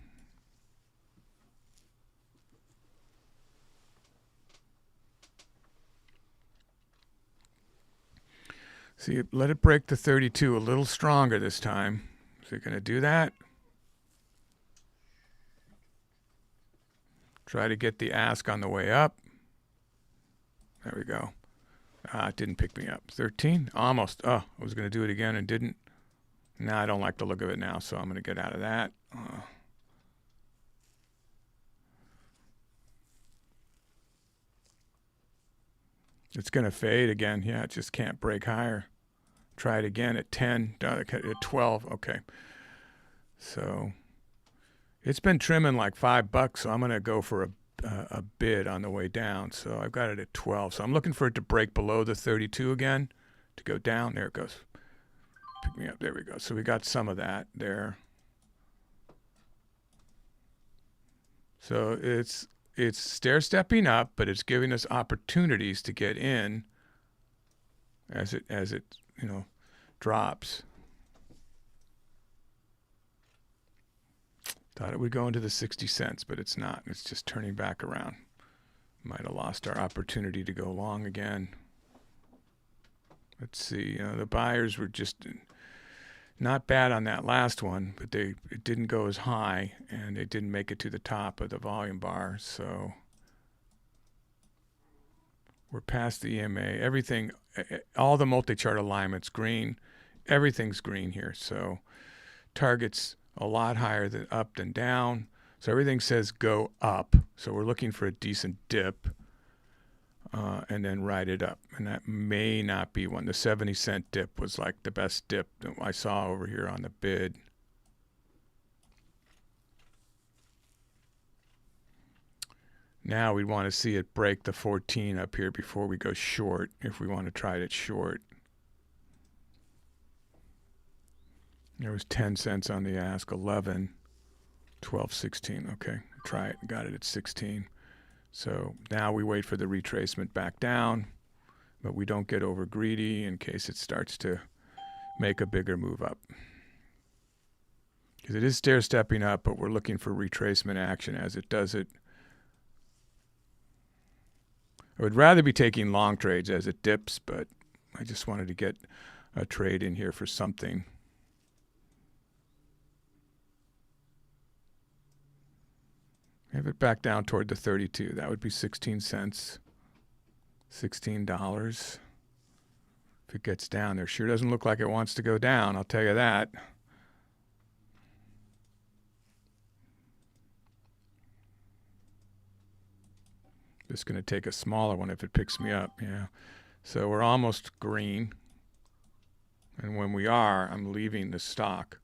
See, let it break the 32 a little stronger this time. Is it going to do that? Try to get the ask on the way up. There we go. It didn't pick me up. 13? Almost. Oh, I was going to do it again and didn't. No, I don't like the look of it now, so I'm going to get out of that. It's going to fade again. Yeah, it just can't break higher. Try it again at 10, at 12. Okay. So it's been trimming like $5, so I'm going to go for a bid on the way down. So I've got it at 12. So I'm looking for it to break below the 32 again, to go down. There it goes. Pick me up. There we go. So we got some of that there. So it's stair-stepping up, but it's giving us opportunities to get in as it drops. Thought it would go into the 60 cents, but it's not. It's just turning back around. Might have lost our opportunity to go long again. Let's see. The buyers were just not bad on that last one, but it didn't go as high, and it didn't make it to the top of the volume bar. So we're past the EMA. Everything, all the multi-chart alignments, green. Everything's green here. So target's a lot higher than up than down. So everything says go up. So we're looking for a decent dip. And then ride it up. And that may not be one. The 70-cent dip was like the best dip that I saw over here on the bid. Now we'd want to see it break the 14 up here before we go short, if we want to try it short. There was 10 cents on the ask, 11, 12, 16. Okay, try it. Got it at 16. So now we wait for the retracement back down, but we don't get over greedy in case it starts to make a bigger move up. Because it is stair-stepping up, but we're looking for retracement action as it does it. I would rather be taking long trades as it dips, but I just wanted to get a trade in here for something. Have it back down toward the 32. That would be 16 cents. $16. If it gets down there. Sure doesn't look like it wants to go down, I'll tell you that. Just going to take a smaller one if it picks me up. Yeah. So we're almost green. And when we are, I'm leaving the stock.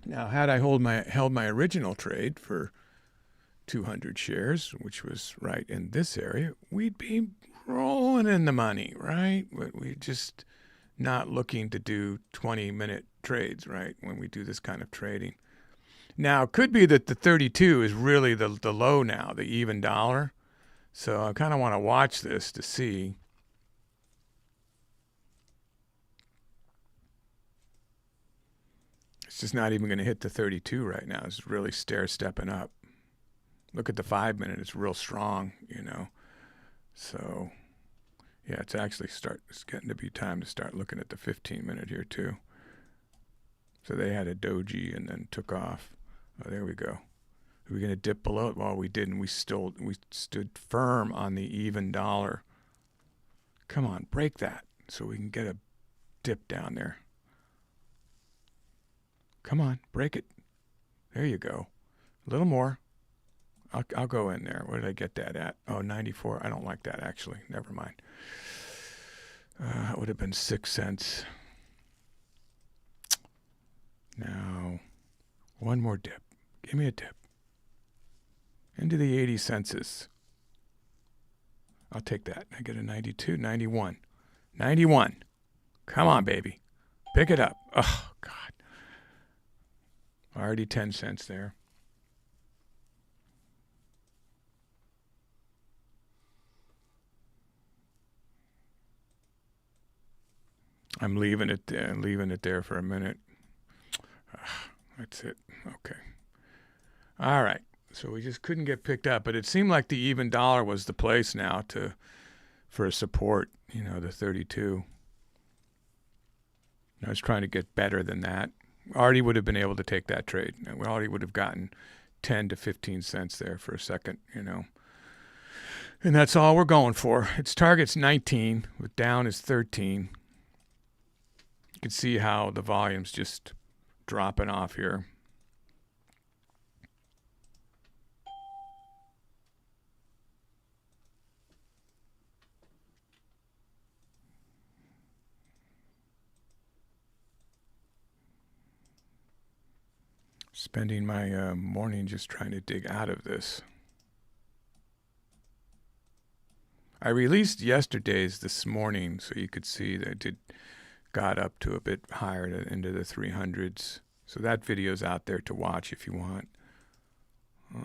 Now, had I held my original trade for 200 shares, which was right in this area, we'd be rolling in the money, right? But we're just not looking to do 20-minute trades, right, when we do this kind of trading. Now, it could be that the 32 is really the low now, the even dollar. So I kind of want to watch this to see. It's just not even going to hit the 32 right now. It's really stair-stepping up. Look at the 5-minute. It's real strong, So, yeah, it's getting to be time to start looking at the 15-minute here, too. So they had a doji and then took off. Oh, there we go. Are we going to dip below it? Well, we didn't. We stood firm on the even dollar. Come on, break that so we can get a dip down there. Come on, break it. There you go. A little more. I'll go in there. What did I get that at? Oh, 94. I don't like that, actually. Never mind. It would have been 6 cents. Now, one more dip. Give me a dip. Into the 80 cents. I'll take that. I get a 92, 91. 91. Come on, baby. Pick it up. Oh, God. Already 10 cents there. I'm leaving it there for a minute. That's it. Okay. All right. So we just couldn't get picked up, but it seemed like the even dollar was the place now for a support, the 32. I was trying to get better than that. Already would have been able to take that trade. We already would have gotten 10 to 15 cents there for a second, you know. And that's all we're going for. Its target's 19, with down is 13. You can see how the volume's just dropping off here. Spending my morning just trying to dig out of this. I released yesterday's this morning, so you could see that it got up to a bit higher into the 300s. So that video's out there to watch if you want. I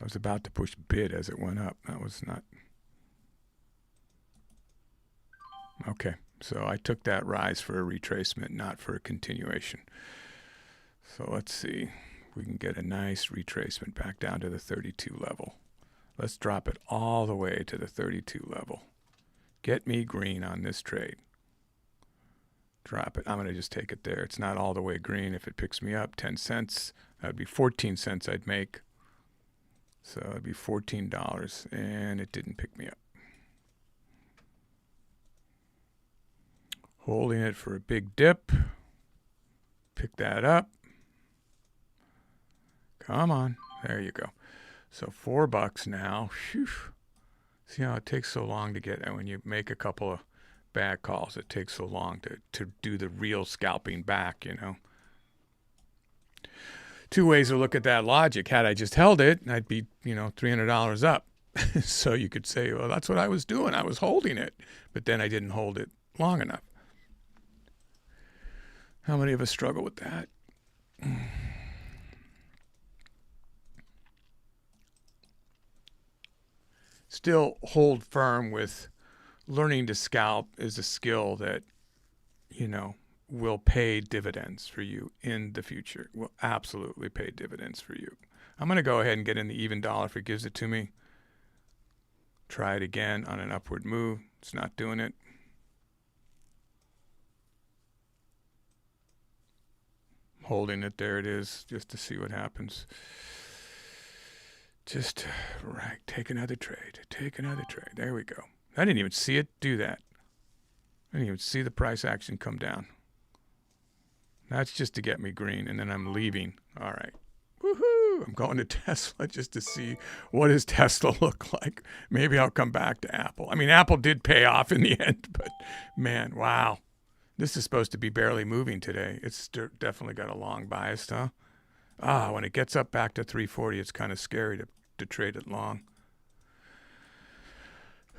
was about to push bid as it went up. That was not... Okay, so I took that rise for a retracement, not for a continuation. So let's see if we can get a nice retracement back down to the 32 level. Let's drop it all the way to the 32 level. Get me green on this trade. Drop it. I'm going to just take it there. It's not all the way green. If it picks me up 10 cents, that would be 14 cents I'd make. So it'd be $14, and it didn't pick me up. Holding it for a big dip. Pick that up. Come on. There you go. So $4 now. Whew. See how it takes so long to get, when you make a couple of bad calls, it takes so long to do the real scalping back, you know. Two ways to look at that logic. Had I just held it, I'd be, you know, $300 up. So you could say, well, that's what I was doing. I was holding it. But then I didn't hold it long enough. How many of us struggle with that? Still hold firm with learning to scalp is a skill that, you know, will pay dividends for you in the future. Will absolutely pay dividends for you. I'm going to go ahead and get in the even dollar if it gives it to me. Try it again on an upward move. It's not doing it. Holding it, there it is, just to see what happens. Just, right, take another trade. Take another trade. There we go. I didn't even see it do that. I didn't even see the price action come down. That's just to get me green, and then I'm leaving. All right. Woohoo! I'm going to Tesla just to see what does Tesla look like. Maybe I'll come back to Apple. I mean, Apple did pay off in the end, but man, wow. This is supposed to be barely moving today. It's definitely got a long bias, huh? When it gets up back to 340, it's kind of scary to trade it long.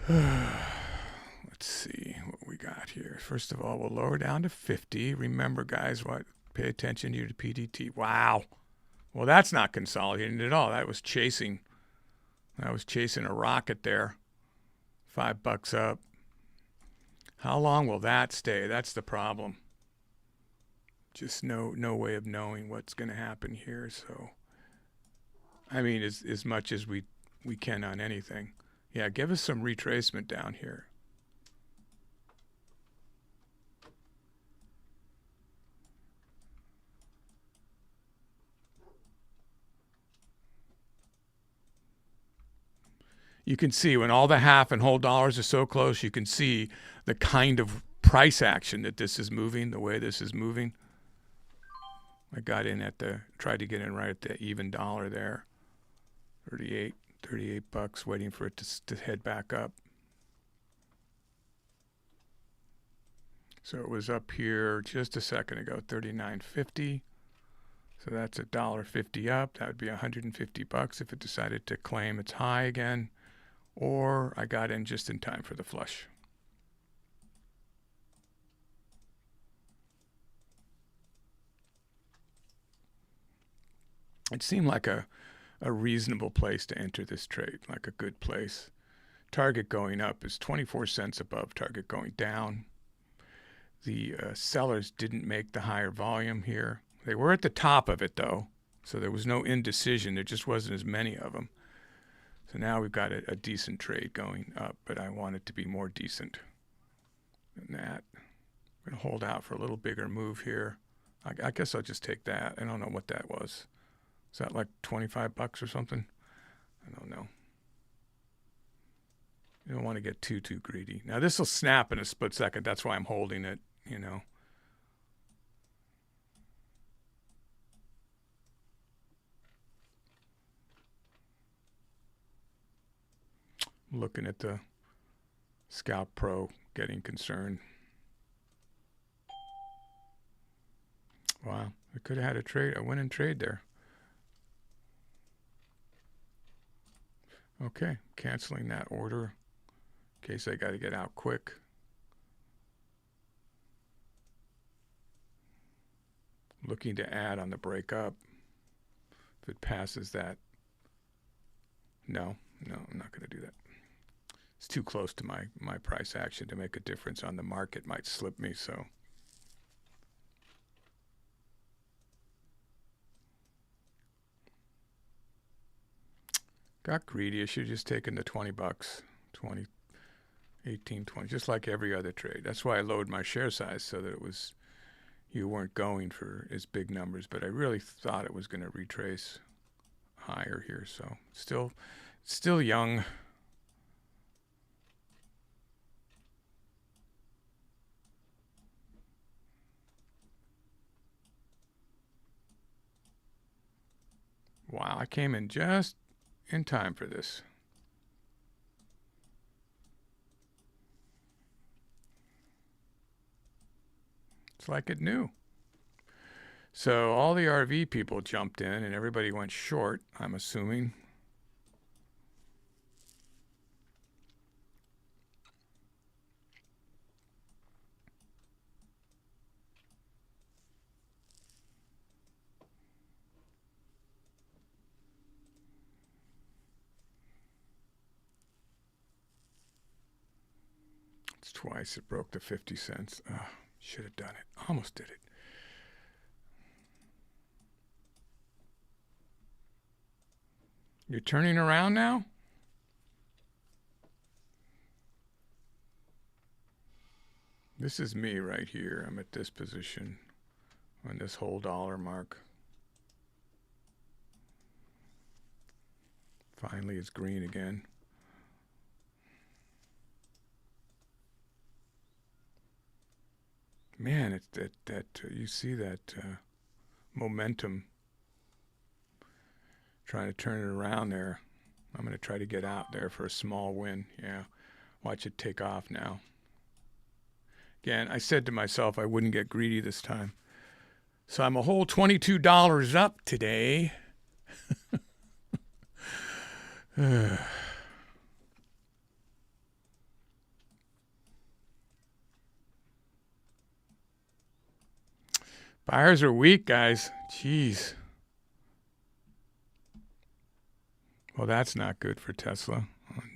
Let's see what we got here. First of all, we'll lower down to 50. Remember, guys, what? Pay attention to your PDT. Wow. Well, that's not consolidating at all. That was chasing a rocket there. $5 up. How long will that stay? That's the problem. Just no way of knowing what's going to happen here. So, I mean, as much as we can on anything. Yeah, give us some retracement down here. You can see when all the half and whole dollars are so close, you can see the kind of price action that this is moving, the way this is moving. I got in tried to get in right at the even dollar there. 38 bucks, waiting for it to head back up. So it was up here just a second ago, 39.50. So that's $1.50 up. That would be 150 bucks if it decided to claim its high again. Or I got in just in time for the flush. It seemed like a reasonable place to enter this trade, like a good place. Target going up is 24 cents above target going down. The sellers didn't make the higher volume here. They were at the top of it, though, so there was no indecision. There just wasn't as many of them. So now we've got a decent trade going up, but I want it to be more decent than that. I'm going to hold out for a little bigger move here. I guess I'll just take that. I don't know what that was. Is that like 25 bucks or something? I don't know. You don't want to get too greedy. Now this will snap in a split second. That's why I'm holding it, you know. Looking at the Scalp Pro, getting concerned. Wow, we could have had a trade, a winning trade there. Okay, canceling that order in case I got to get out quick. Looking to add on the breakup. If it passes that, no, I'm not going to do that. It's too close to my price action to make a difference on the market. Might slip me, so. Got greedy. I should have just taken the 20 bucks, 20, 18, 20, just like every other trade. That's why I lowered my share size so that it was, you weren't going for as big numbers, but I really thought it was going to retrace higher here. So still young. Wow, I came in just in time for this. It's like it knew. So all the RV people jumped in and everybody went short, I'm assuming. It's twice. It broke the 50 cents. Oh, should have done it. Almost did it. You're turning around now? This is me right here. I'm at this position on this whole dollar mark. Finally, it's green again. Man, it's that you see that momentum. Trying to turn it around there. I'm going to try to get out there for a small win. Yeah, watch it take off now. Again, I said to myself I wouldn't get greedy this time. So I'm a whole $22 up today. Buyers are weak, guys. Jeez. Well, that's not good for Tesla.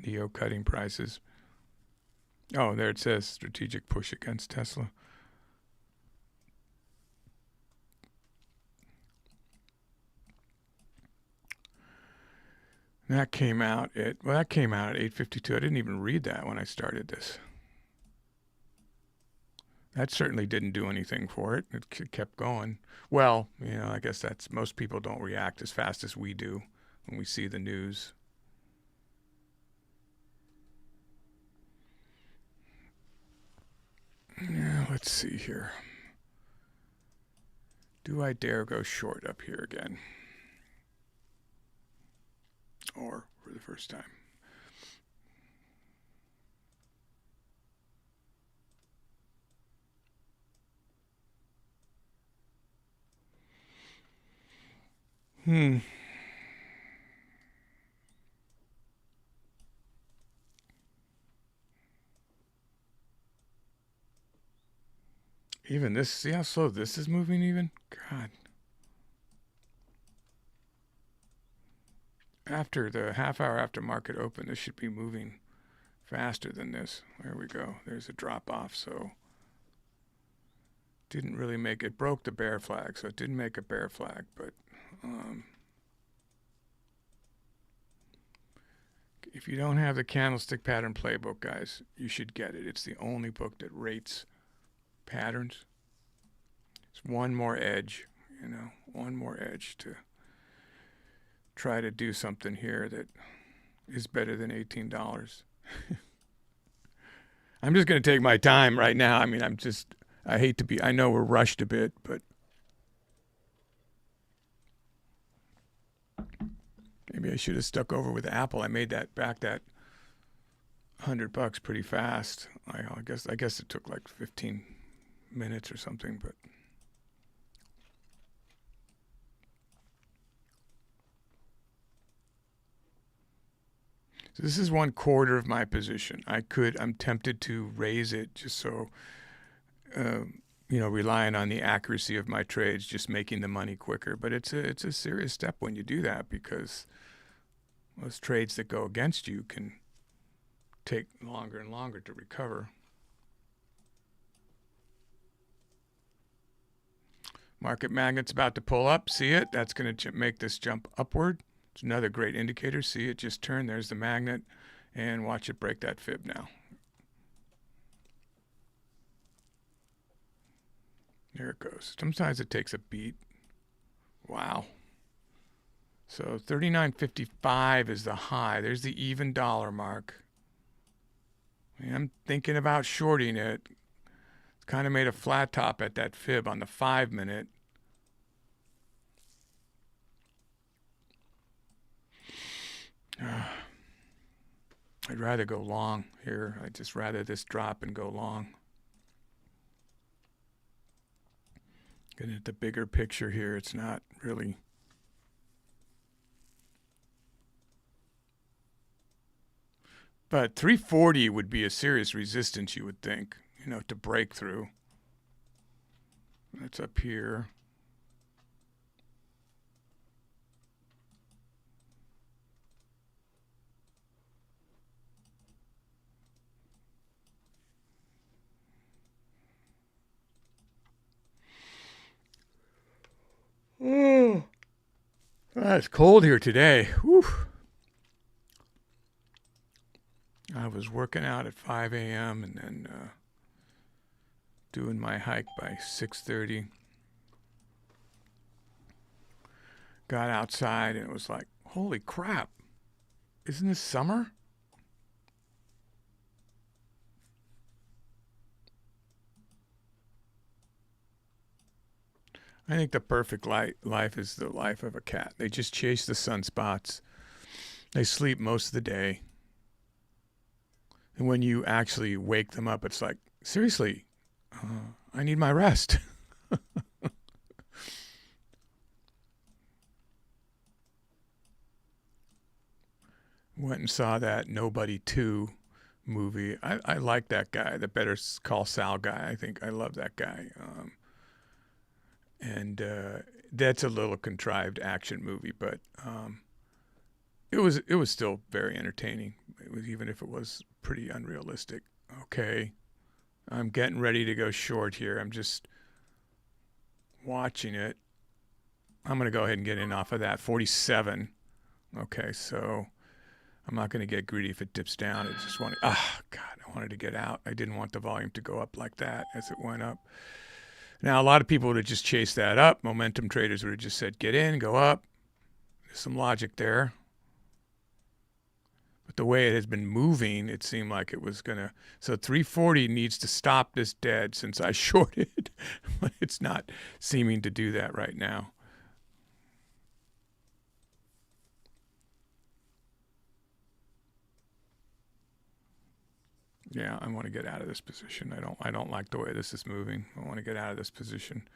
NIO cutting prices. Oh, there it says strategic push against Tesla. That came out at 8:52. I didn't even read that when I started this. That certainly didn't do anything for it. It kept going. Well, you know, I guess that's most people don't react as fast as we do when we see the news. Yeah, let's see here. Do I dare go short up here again? Or for the first time? Even this, see how slow this is moving even? God. After the half hour after market open, this should be moving faster than this. There we go. There's a drop off, so didn't really make it. Broke the bear flag, so it didn't make a bear flag, but If you don't have the Candlestick Pattern Playbook, guys, you should get it. It's the only book that rates patterns. It's one more edge, one more edge to try to do something here that is better than $18. I'm just going to take my time right now. I mean, I hate to be, I know we're rushed a bit, but maybe I should have stuck over with Apple. I made that $100 pretty fast. I guess it took like 15 minutes or something, but so this is 1/4 of my position. I'm tempted to raise it just so, relying on the accuracy of my trades, just making the money quicker. But it's a serious step when you do that, because those trades that go against you can take longer and longer to recover. Market magnet's about to pull up. See it? That's going to make this jump upward. It's another great indicator. See it just turn. There's the magnet. And watch it break that fib now. There it goes. Sometimes it takes a beat. Wow. So 39.55 is the high. There's the even dollar mark. I'm thinking about shorting it. It's kind of made a flat top at that fib on the 5-minute. I'd rather go long here. I'd just rather this drop and go long. Getting at the bigger picture here, it's not really. But 340 would be a serious resistance, you would think, to break through. That's up here. Oh, it's cold here today. Whew. I was working out at 5 a.m. and then doing my hike by 6:30. Got outside and it was like, holy crap, isn't this summer? I think the perfect life is the life of a cat. They just chase the sunspots. They sleep most of the day. And when you actually wake them up, it's like, seriously, I need my rest. Went and saw that Nobody 2 movie. I like that guy, the Better Call Saul guy. I think I love that guy. And that's a little contrived action movie, but it was still very entertaining. Even if it was pretty unrealistic. Okay, I'm getting ready to go short here. I'm just watching it. I'm going to go ahead and get in off of that. 47. Okay, so I'm not going to get greedy if it dips down. I just want to, God, I wanted to get out. I didn't want the volume to go up like that as it went up. Now, a lot of people would have just chased that up. Momentum traders would have just said, get in, go up. There's some logic there. But the way it has been moving, it seemed like it was going to. So 340 needs to stop this dead since I shorted. But it's not seeming to do that right now. Yeah, I want to get out of this position. I don't like the way this is moving. I want to get out of this position.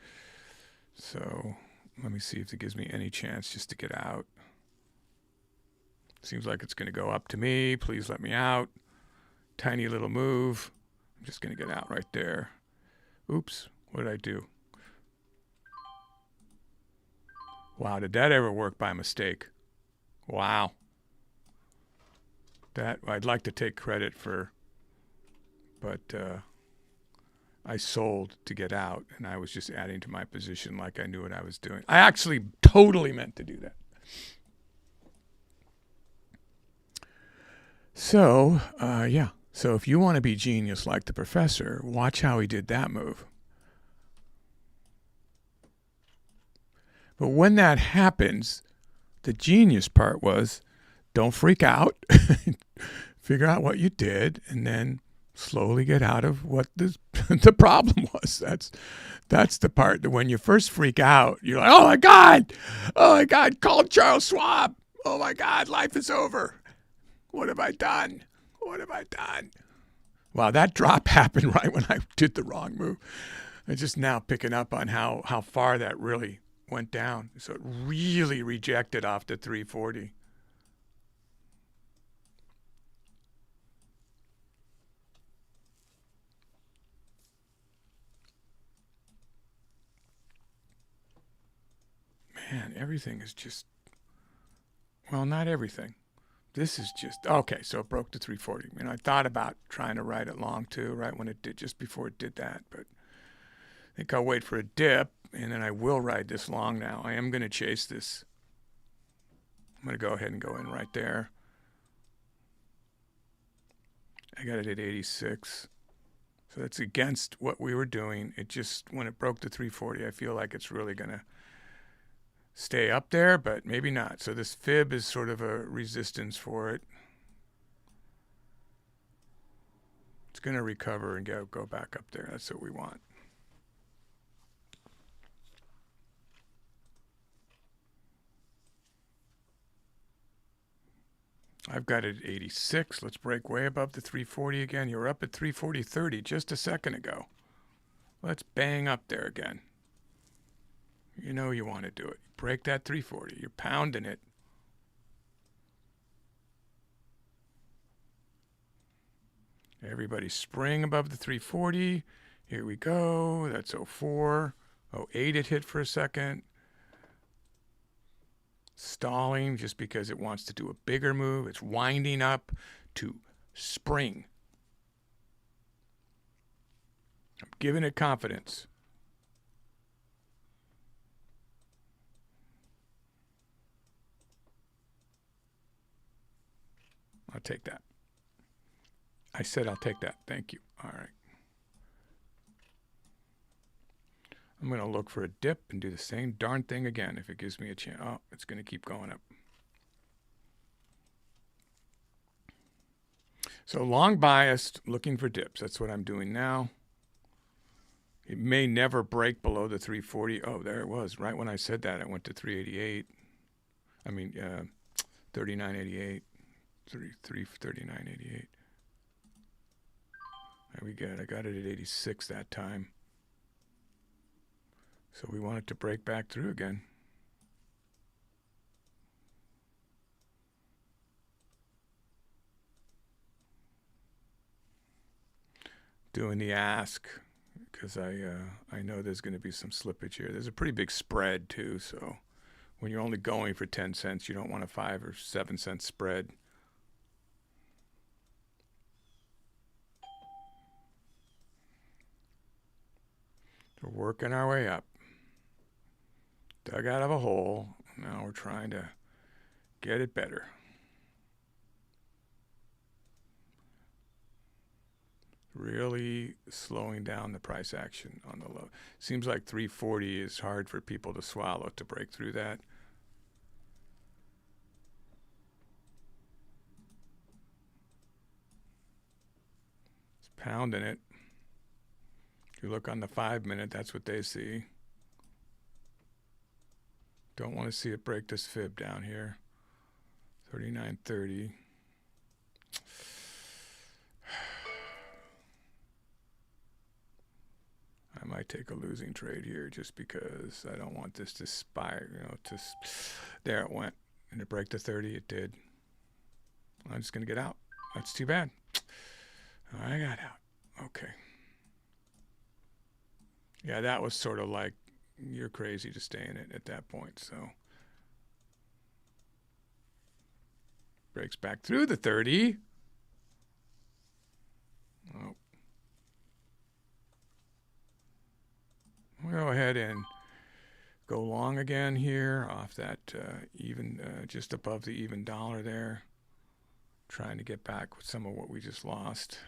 So let me see if it gives me any chance just to get out. Seems like it's going to go up to me. Please let me out. Tiny little move. I'm just going to get out right there. Oops. What did I do? Wow, did that ever work by mistake? Wow. That I'd like to take credit for, but I sold to get out, and I was just adding to my position like I knew what I was doing. I actually totally meant to do that. So, yeah. So if you want to be genius like the professor, watch how he did that move. But when that happens, the genius part was don't freak out, figure out what you did, and then slowly get out of what the problem was. That's the part that when you first freak out, you're like, oh my God, call Charles Schwab. Oh my God, life is over. What have I done? What have I done? Wow, that drop happened right when I did the wrong move. I'm just now picking up on how far that really went down. So it really rejected off the 340. Man, everything is just, well, not everything. This is just, okay, so it broke the 340. I thought about trying to ride it long too, right when it did, just before it did that. But I think I'll wait for a dip, and then I will ride this long now. I am going to chase this. I'm going to go ahead and go in right there. I got it at 86. So that's against what we were doing. It just, when it broke the 340, I feel like it's really going to stay up there, but maybe not. So this fib is sort of a resistance for it. It's going to recover and go back up there. That's what we want. I've got it at 86. Let's break way above the 340 again. You were up at 340.30 just a second ago. Let's bang up there again. You know you want to do it. Break that 340. You're pounding it. Everybody spring above the 340. Here we go. That's 04. 08 it hit for a second. Stalling just because it wants to do a bigger move. It's winding up to spring. I'm giving it confidence. I'll take that. I said I'll take that. Thank you. All right. I'm going to look for a dip and do the same darn thing again if it gives me a chance. Oh, it's going to keep going up. So long biased, looking for dips. That's what I'm doing now. It may never break below the 340. Oh, there it was. Right when I said that, I went to 388. 39.88. 39.88. There we go. I got it at 86 that time. So we want it to break back through again. Doing the ask because I know there's going to be some slippage here. There's a pretty big spread too, so when you're only going for 10 cents, you don't want a 5 or 7 cent spread. We're working our way up. Dug out of a hole. Now we're trying to get it better. Really slowing down the price action on the low. Seems like 340 is hard for people to swallow to break through that. It's pounding it. If you look on the 5-minute, that's what they see. Don't want to see it break this fib down here. 39.30. I might take a losing trade here just because I don't want this to spire, there it went. And it break the 30, it did. I'm just going to get out. That's too bad. I got out. Okay. Yeah, that was sort of like, you're crazy to stay in it at that point, so. Breaks back through the 30. Oh. We'll go ahead and go long again here off that even, just above the even dollar there. Trying to get back with some of what we just lost.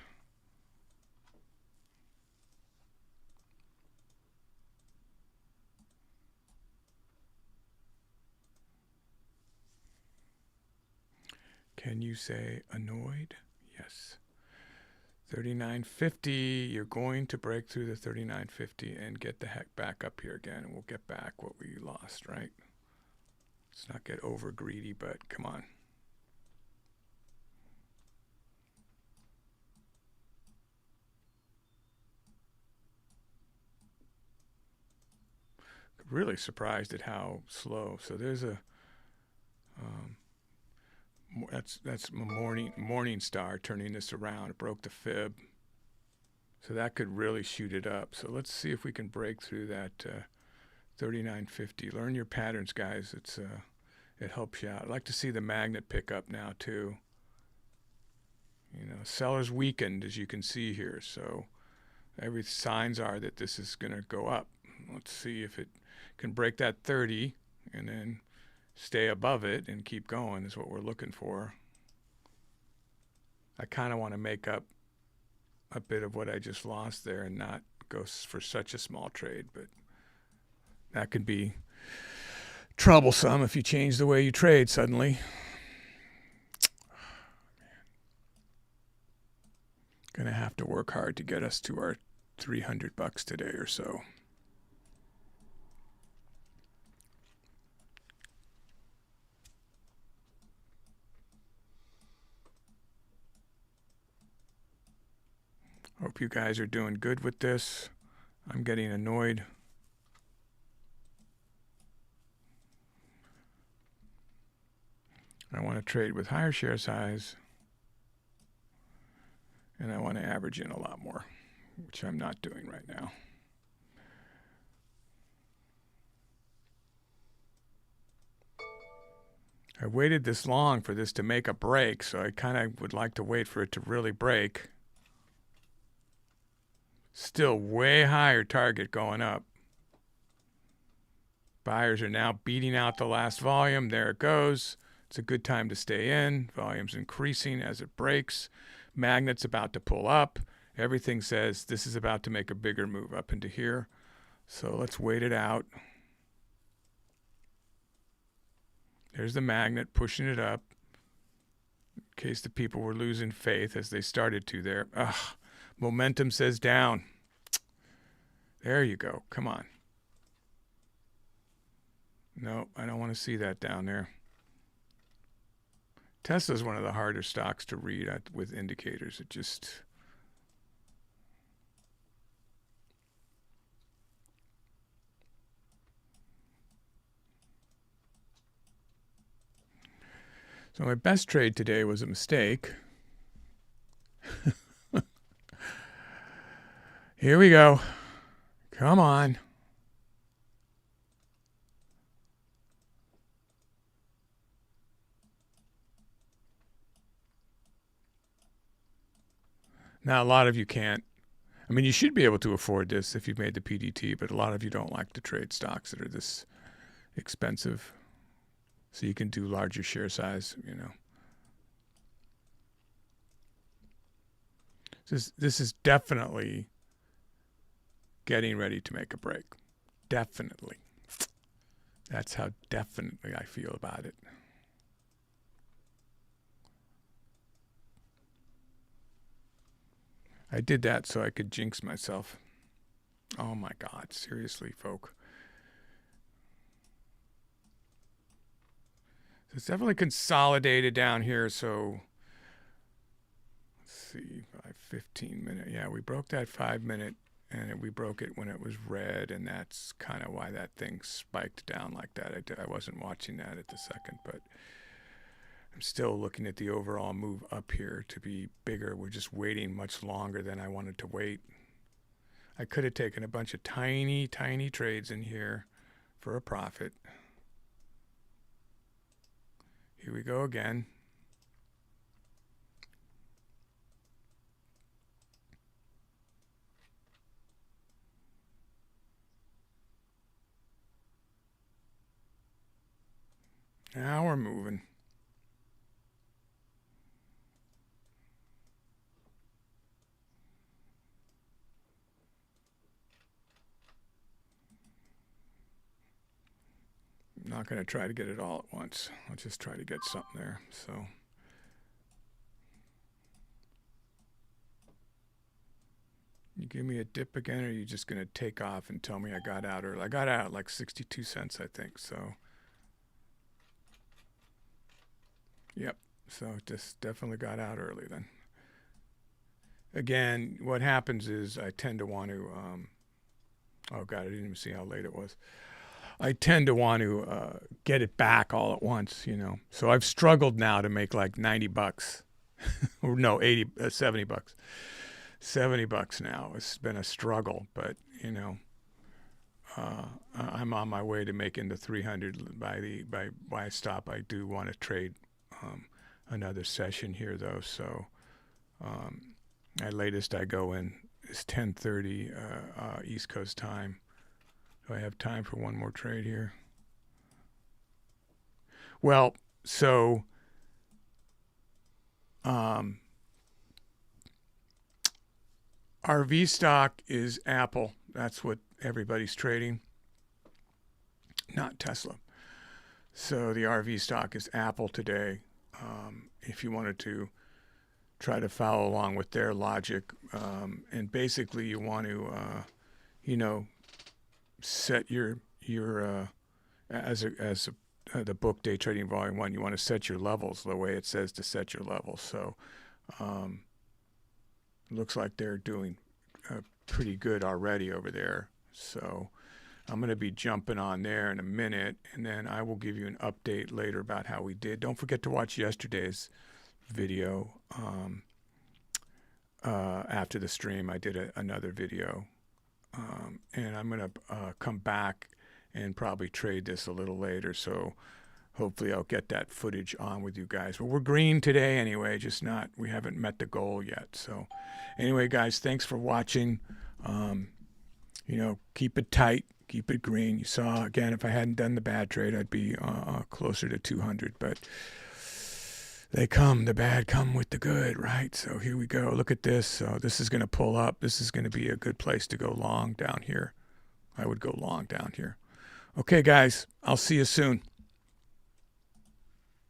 Can you say annoyed? Yes. 39.50, you're going to break through the 39.50 and get the heck back up here again, and we'll get back what we lost, right? Let's not get over greedy, but come on. Really surprised at how slow. So there's a that's morning star turning this around. It broke the fib, so that could really shoot it up. So let's see if we can break through that 39.50. Learn your patterns, guys. It helps you out. I'd like to see the magnet pick up now too. You know, sellers weakened, as you can see here. So every signs are that this is going to go up. Let's see if it can break that 30 and then stay above it and keep going is what we're looking for. I kind of want to make up a bit of what I just lost there and not go for such a small trade, but that could be troublesome if you change the way you trade suddenly. Gonna have to work hard to get us to our $300 today or so. Hope you guys are doing good with this. I'm getting annoyed. I want to trade with higher share size, and I want to average in a lot more, which I'm not doing right now. I waited this long for this to make a break, so I kind of would like to wait for it to really break. Still way higher target going up. Buyers are now beating out the last volume. There it goes. It's a good time to stay in. Volume's increasing as it breaks. Magnet's about to pull up. Everything says this is about to make a bigger move up into here. So let's wait it out. There's the magnet pushing it up. In case the people were losing faith as they started to there. Ugh. Momentum says down. There you go. Come on. No, I don't want to see that down there. Tesla's one of the harder stocks to read with indicators. It just... So my best trade today was a mistake. Here we go. Come on. Now, a lot of you can't. I mean, you should be able to afford this if you've made the PDT, but a lot of you don't like to trade stocks that are this expensive. So you can do larger share size, you know. This is definitely getting ready to make a break. Definitely. That's how definitely I feel about it. I did that so I could jinx myself. Oh my God, seriously, folk. So it's definitely consolidated down here, so let's see, 15 minute. Yeah, we broke that 5 minute, and we broke it when it was red, and that's kind of why that thing spiked down like that. I wasn't watching that at the second, but I'm still looking at the overall move up here to be bigger. We're just waiting much longer than I wanted to wait. I could have taken a bunch of tiny, tiny trades in here for a profit. Here we go again. Now we're moving. not going to try to get it all at once. I'll just try to get something there. So you give me a dip again, or are you just going to take off and tell me I got out early? I got out at like 62 cents, I think. So, yep. So just definitely got out early then. Again, what happens is I tend to want to, oh God, I didn't even see how late it was. I tend to want to get it back all at once, you know. So I've struggled now to make like 90 bucks. Or no, 70 bucks. 70 bucks now. It's been a struggle, but you know, I'm on my way to making the 300 by I stop. I do want to trade another session here though. So at latest I go in is 10:30 East Coast time. Do I have time for one more trade here? Well, so RV stock is Apple. That's what everybody's trading, not Tesla. So the RV stock is Apple today. If you wanted to try to follow along with their logic, and basically you want to, you know, set your as the book Day Trading Volume 1, you want to set your levels the way it says to set your levels. So looks like they're doing pretty good already over there. So I'm going to be jumping on there in a minute, and then I will give you an update later about how we did. Don't forget to watch yesterday's video. After the stream, I did another video, and I'm going to come back and probably trade this a little later. So hopefully I'll get that footage on with you guys. But we're green today anyway, just not, we haven't met the goal yet. So anyway, guys, thanks for watching. You know, keep it tight, keep it green. You saw, again, if I hadn't done the bad trade, I'd be closer to 200. But they come, the bad come with the good, right? So here we go. Look at this. So this is going to pull up. This is going to be a good place to go long down here. I would go long down here. Okay, guys, I'll see you soon.